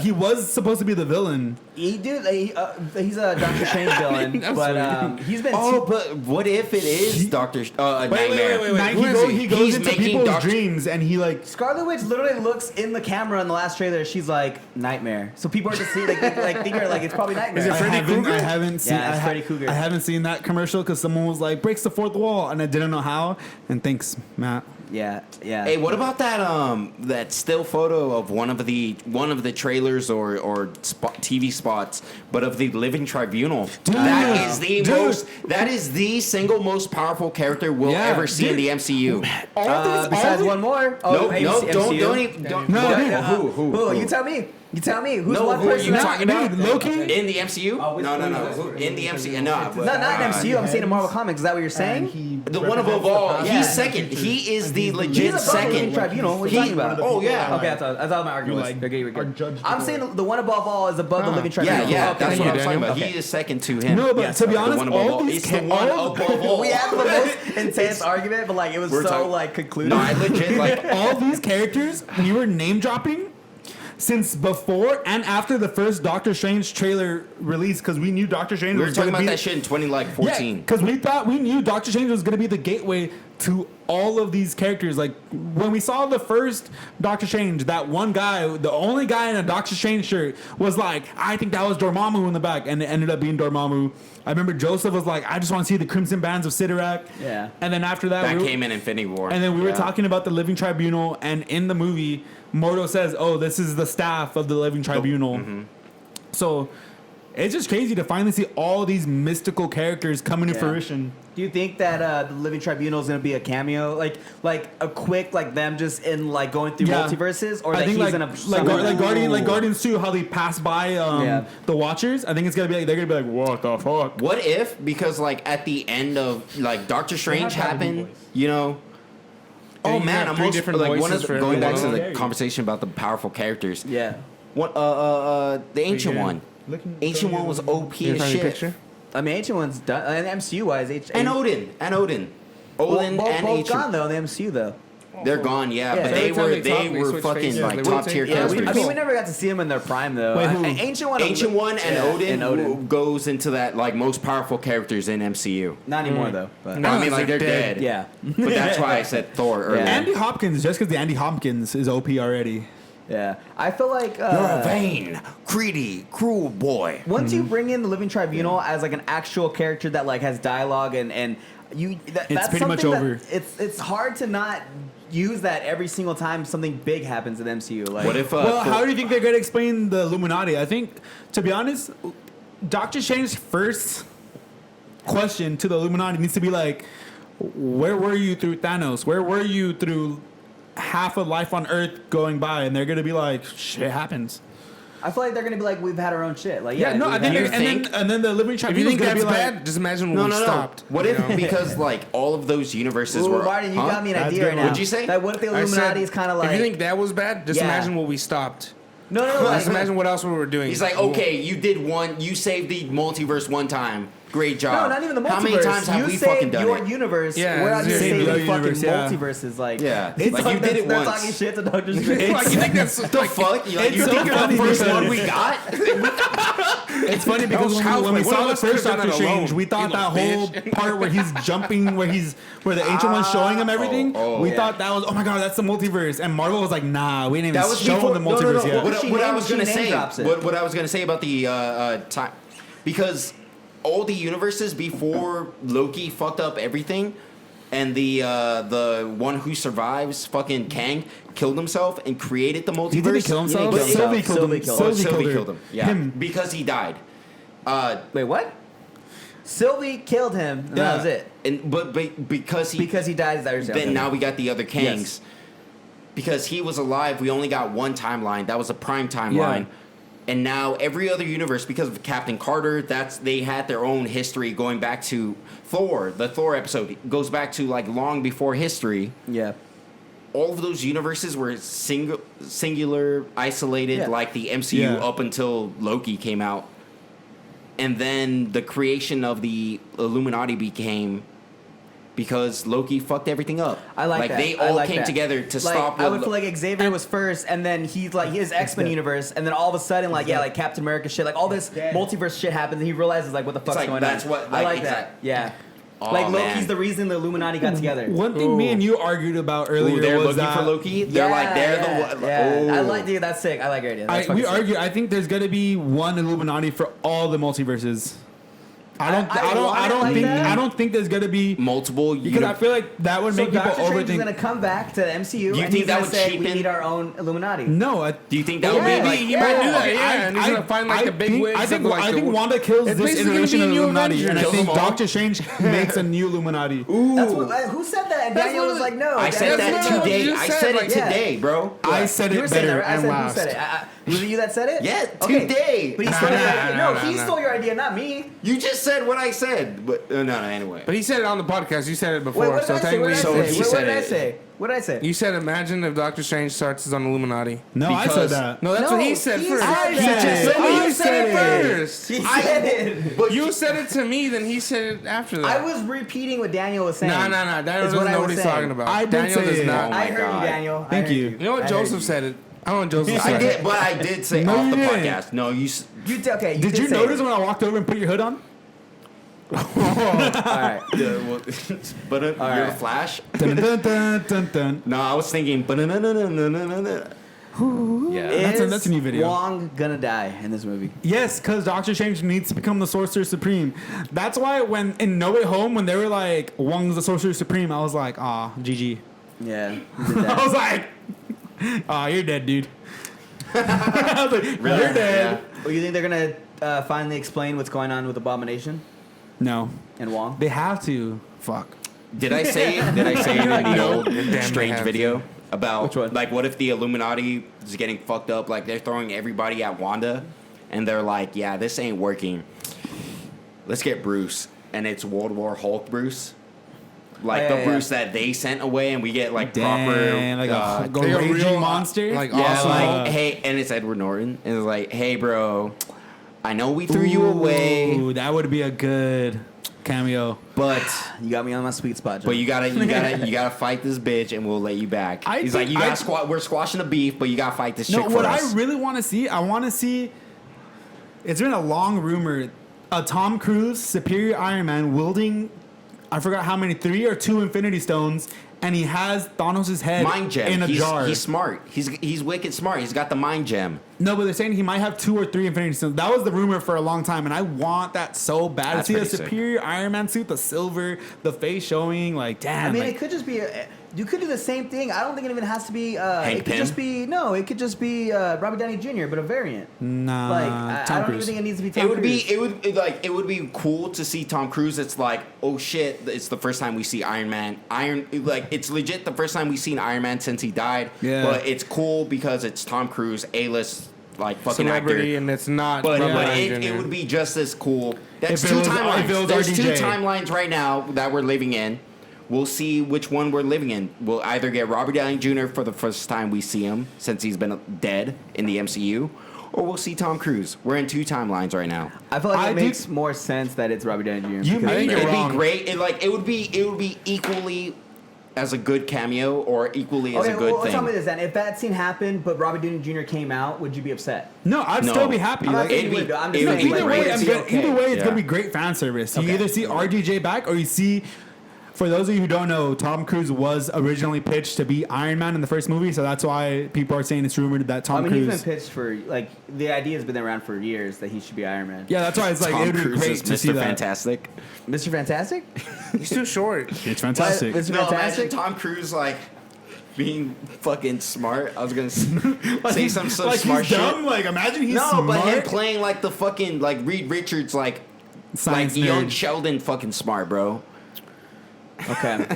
he was supposed to be the villain. He's a Doctor Strange villain, but he's been. Oh, but what if it is Doctor Nightmare? wait. He Who is he? goes He's into making people's Doctor- dreams, and he like Scarlet Witch literally looks in the camera in the last trailer. She's like Nightmare, so people are just seeing thinking like it's probably Nightmare. Is it Freddy Krueger? I haven't seen. Yeah, it's Freddy Krueger. I haven't seen that commercial because someone was like breaks the fourth wall, and I didn't know how. And thanks, Matt. Yeah. Hey, what about that still photo of one of the trailers or TV spots, but of the Living Tribunal? That is the single most powerful character we'll Yeah, ever see in the MCU. Besides one more. No, MCU. don't even. Don't, No, Who? You tell me. You tell me. Who's No, one who are person? you that- talking about? Loki? In the MCU? which No. one? In the MCU? No. Not in MCU. I'm saying in Marvel Comics. Is that what you're saying? The one above all. Yeah. He's second. He is the He's legit above the Living second. Tribunal. What are you talking about? Oh yeah. Okay, I thought my argument was. like, Okay, you're are good. judged I'm to saying the one above all is above the Living Yeah, Tribunal. yeah, Okay, that's what I was talking about. Okay. He is second to him. No, but Yes, to be the honest, one above all these It's the one above all. We had the most intense argument, but like it was We're so talking- like concluded. No, I legit like. all these characters we were name dropping since before and after the first Doctor Strange trailer release because we knew Doctor Strange We were was talking going to about be that shit in 2014. because we knew Doctor Strange was going to be the gateway to all of these characters. Like when we saw the first Doctor Strange, that one guy, the only guy in a Doctor Strange shirt, was like, "I think that was Dormammu in the back," and it ended up being Dormammu. I remember Joseph was like, "I just want to see the Crimson Bands of Sidorak." Yeah. And then after that, That we were- came in Infinity War. and then we were Yeah. talking about the Living Tribunal, and in the movie, Mordo says, "Oh, this is the staff of the Living Tribunal." Mm-hmm. So, it's just crazy to finally see all these mystical characters coming to Yeah. fruition. Do you think that the Living Tribunal is going to be a cameo, like a quick, like them just in like going through Yeah. multiverses, or I that think he's like gonna summon them? Guardians 2, how they pass by the Watchers. I think it's gonna be like they're gonna be like, what the fuck? What if, because like at the end of like Doctor Strange have to have a new happened, voice. you know? Yeah, Oh you man, have I'm three most, different like one of voices the, for going back to everyone. the conversation about the powerful characters. Yeah. What the ancient Yeah. one. Ancient one was OP Can you as find me a shit. picture? I mean, Ancient One's done. And MCU wise, And Odin. Odin both and Ancient. gone though in the MCU though. They're gone, yeah, Yeah. but Every time they talk, they they were switch fucking faces. like They top wouldn't tier take- Yeah, characters. I mean, we never got to see him in their prime though. Wait, who? Ancient One, Ancient One and Yeah, Odin, and Odin. goes into that like most powerful characters in MCU. Not anymore though. But No. I mean, he's, like like, they're dead. dead. yeah, But that's why I said Thor earlier. Andy Hopkins, just because the Andy Hopkins is OP already. yeah. I feel like You're a vain, greedy, cruel boy. once you bring in the Living Tribunal as like an actual character that like has dialogue and you that's pretty much something over. that it's hard to not use that every single time something big happens in MCU. Like, What if? Well, how do you think they're going to explain the Illuminati? I think, to be honest, Doctor Strange's first question to the Illuminati needs to be like, where were you through Thanos? Where were you through half of life on Earth going by? And they're going to be like, shit happens. I feel like they're gonna be like, we've had our own shit. Like, Yeah, no, we've I think, had- and then the Living If you Tribunal is think going to that's be like, bad, just imagine when No, we no, no. stopped. What you if know? because like all of those universes Ooh, were? Martin, you Huh? got me an That's idea good. right now. What'd you say? That what if the I said, Illuminati is kind of like? if you think that was bad, just Yeah. imagine what we stopped. no, Just imagine what else we were doing. He's like, okay, you did one. You saved the multiverse one time. Great No, job. not even the multiverse. How many times have you we saved fucking done your it? universe. Yeah, we're out here you saving saved your fucking universe, yeah. multiverses. Like, Yeah. it's Like, you did it they're once. talking shit to Doctor Strange. like, you think that's the fuck? You, like, It's you so think you're funny the first because- one we got? It's funny because when house, we like, one saw of the us could've first done Doctor that Strange, alone. we thought You that little whole bitch. part where he's jumping, where the ancient one's showing him everything. We yeah. thought that was, oh my god, that's the multiverse. And Marvel was like, nah, we didn't That even was show before the multiverse yet. What- What I was She gonna name say, drops it. what I was gonna say about the time, because all the universes before Loki fucked up everything, and the one who survives, fucking Kang, killed himself and created the multiverse. He didn't kill himself. Yeah, he killed Sylvie himself. killed him. Sylvie Sylvie her. killed him. Yeah, Him. because he died. Wait, what? Sylvie killed him. And that was it. And but because he died. Is that what you're saying? then Okay. now we got the other Kangs. Yes. Because he was alive, we only got one timeline. That was a prime timeline. And now every other universe, because of Captain Carter, they had their own history going back to Thor. The Thor episode goes back to like long before history. Yeah. All of those universes were singular, isolated, Yeah. like the MCU Yeah. up until Loki came out. And then the creation of the Illuminati became because Loki fucked everything up. I like that. They I all like came that. together to Like, stop. I what would feel like Xavier was first, and then he's like his X-Men universe, and then all of a sudden, like like Captain America shit, like all this multiverse shit happens, and he realizes like what the fuck's like, going that's on. what- I like, like exact- that. Yeah. Aw, Like Loki's man. the reason the Illuminati got together. One thing me and you argued about earlier Ooh, they're was looking that for Loki. They're like they're the one. Yeah. I Oh. like, dude. That's sick. I like your idea. That's we fucking sick. argue. I think there's gonna be one Illuminati for all the multiverses. I want it like I that. don't think there's gonna be multiple. because I feel like that would So make people Doctor Strange is overthink. gonna come back to the MCU, Do you and think he's that gonna would say we cheapen- need our own Illuminati. No, Do you think that Yeah, would be like, He might do that, okay, yeah. And he's gonna find like the big wigs. I think of, like, I the- think Wanda kills It's this basically iteration gonna of be new Illuminati, and I Avengers. think Kill them all. Doctor Strange makes a new Illuminati. That's what, who said that? And That's Daniel what was like, no. I said That's that what today. you I said, said like, it today, bro. I said You it were saying better that, right? I and said last. who said it? Was it you that said it? Yeah, Okay. today. But he Nah, stole your nah, idea. nah, No, nah, he nah. stole your idea, not me. You just said what I said, but no, anyway. But he said it on the podcast. You said it before. Wait, what did so I say? What did I technically, say? he What said did I it. say? What did I say? you said imagine if Doctor Strange starts his own Illuminati. No, I said Because- that. No, that's No, what he said he first. said I that. said it. So I you said it said first. He said it. But You said it to me, then he said it after that. I was repeating what Daniel was saying. No. Daniel Is doesn't I know was what he's saying. talking about. I did Daniel say does it. not. Oh I my heard God. you, Daniel. Thank I heard you. You know what I Joseph heard said it. I don't know what Joseph I said. did, but I did say No, off you the didn't. podcast. No, you. You okay? Did you say notice it. when I walked over and put your hood on? All right. But you're right. the Flash. Dun, dun, dun, dun, dun. No, I was thinking. Yeah. That's a new video. Wong gonna die in this movie. Yes, because Doctor Strange needs to become the Sorcerer Supreme. That's why when in No Way Home, when they were like, Wong's the Sorcerer Supreme, I was like, ah, GG. Yeah. He did I that. was like, ah, you're dead, dude. I was like, you're dead. Well, you think they're gonna finally explain what's going on with Abomination No, and Wong? they have to. Fuck. Did I say it in the old Damn, Strange they have video about Which one? like what if the Illuminati is getting fucked up? Like they're throwing everybody at Wanda, and they're like, yeah, this ain't working. Let's get Bruce, and it's World War Hulk Bruce. Like the Bruce that they sent away, and we get like proper, Like a Like a raging real monster. like yeah, awesome. like hey, and it's Edward Norton, and it's like, hey, bro, I know we threw you away, Ooh, that would be a good cameo. but You got me on my sweet spot, John. you gotta fight this bitch, and we'll let you back. I He's think like, you gotta we're squashing the beef, but you gotta fight this chick No, for what us. I really want to see, it's been a long rumor, a Tom Cruise Superior Iron Man wielding, I forgot how many, 3 or 2 Infinity Stones, and he has Thanos' head Mind gem. in a jar. He's smart. He's wicked smart. He's got the mind gem. No, but they're saying he might have 2 or 3 Infinity Stones. That was the rumor for a long time, and I want that so bad. That's to see a pretty sick. Superior Iron Man suit, the silver, the face showing, like, damn. I mean, like, it could just be. You could do the same thing. I don't think it even has to be. Hank it could Pym? just be It could just be Robert Downey Jr., but a variant. nah, Like I Tom don't even Cruise. think it needs to be Tom Cruise. It would be cool to see Tom Cruise. It's like, oh shit, it's the first time we see Iron Man. It's legit the first time we've seen Iron Man since he died. Yeah. But it's cool because it's Tom Cruise, A-list like fucking celebrity, actor. and it's not. But, Robert but Downey it Jr. would be just as cool. That's If it two was- timelines. if it was There's two RDJ. timelines right now that we're living in. We'll see which one we're living in. We'll either get Robert Downey Jr. for the first time we see him since he's been dead in the MCU, or we'll see Tom Cruise. We're in 2 timelines right now. I feel like I it think- makes more sense that it's Robert Downey Jr. You because- made think it you're It'd wrong. be great. It would be equally as a good cameo or equally as Okay, a good well, thing. tell me this then. If that scene happened, but Robert Downey Jr. came out, would you be upset? No, I'd No. still be happy. I'm not Like, saying it'd you be- would. I'm just it would saying, be like, either great. way, would it be okay? either way, it's Yeah. gonna be great fan service. You Okay. either see RDJ back, or you see. For those of you who don't know, Tom Cruise was originally pitched to be Iron Man in the first movie, so that's why people are saying it's rumored that Tom I mean, Cruise. he's been pitched for the idea has been around for years that he should be Iron Man. Yeah, that's why it's like Tom it would be Cruise great is to see Mr. that. Fantastic. Mr. Fantastic. He's too short. It's fantastic. Mr. No, imagine Fantastic. Tom Cruise like being fucking smart. I was gonna say some like smart he's shit. dumb. Like imagine he's No, smart. but him playing like the fucking like Reed Richards like Science young nerd. Sheldon fucking smart, bro. Okay.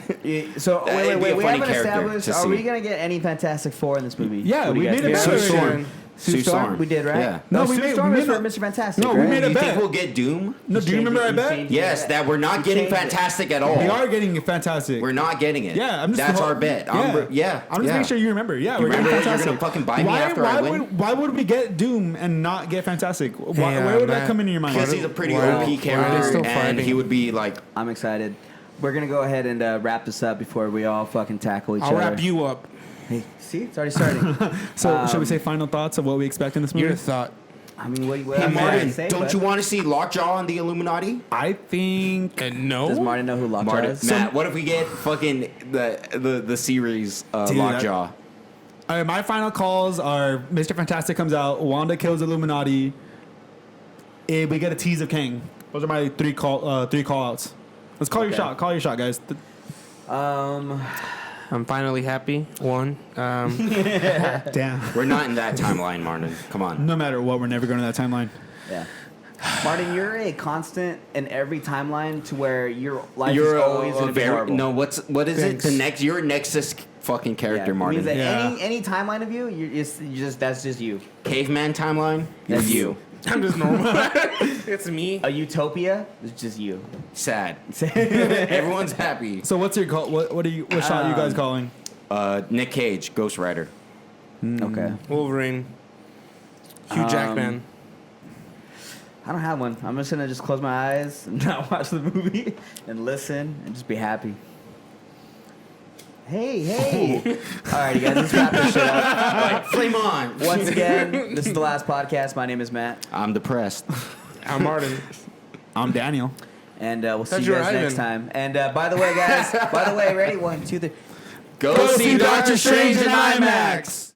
So It'd be wait. a We funny haven't character established. to Are we see. gonna get any Fantastic Four in this movie? Yeah, What do we you guys made a think? bet Sue already. Storm. Sue Sue Storm? Storm. We did, right? Yeah. No, No, we Sue made- Storm we is made for a- Mr. Fantastic. No, we right? made a You bet. think we'll get Doom? No, do you remember I bet? Yes, that we're not getting changed it. Fantastic at all. They are getting fantastic. We're not getting it. Yeah, I'm just That's our bet. I'm I'm just making sure you remember. Yeah, You we're getting remember? You're fantastic. gonna fucking buy me after I win? Why would we get Doom and not get fantastic? Why, Yeah, where would that man. come into your mind? Because he's a pretty Why- OP why are they character, still and fighting? he would be like, I'm excited. We're gonna go ahead and wrap this up before we all fucking tackle each I'll other. wrap you up. Hey, see, it's already starting. So, should we say final thoughts of what we expect in this movie? Your thought. I mean, what hey I'm Martin, say, don't bud? you want to see Lockjaw and the Illuminati? I think No. Does Martin know who Lockjaw Martin, is? Matt, what if we get fucking the series Dude, Lockjaw? all right, my final calls are Mr. Fantastic comes out, Wanda kills Illuminati, and we get a tease of Kang. Those are my three call outs. Let's call your Okay. shot. Call your shot, guys. I'm finally happy. One. Damn. We're not in that timeline, Martin. Come on. No matter what, we're never going to that timeline. Yeah. Martin, you're a constant in every timeline to where your life You're is always going to be horrible. no. What is Thanks. it? The next, you're Nexus fucking character, It Martin. means that Yeah. any timeline of you, that's just you. Caveman timeline. You're That's you. I'm just normal. It's me. A utopia is just you. Sad. Everyone's happy. So what's your call? What shot are you guys calling? Nick Cage, Ghost Rider. Okay. Wolverine. Hugh Jackman. I don't have one. I'm just gonna close my eyes and not watch the movie and listen and just be happy. Hey. Alrighty, guys, let's wrap this shit up. Flame on. Once again, this is the last podcast. My name is Matt, I'm depressed. I'm Martin. I'm Daniel. and we'll see Thought you you were guys next Ivan. time. And by the way, guys, ready? 1, 2, 3. Go see Doctor Strange in IMAX.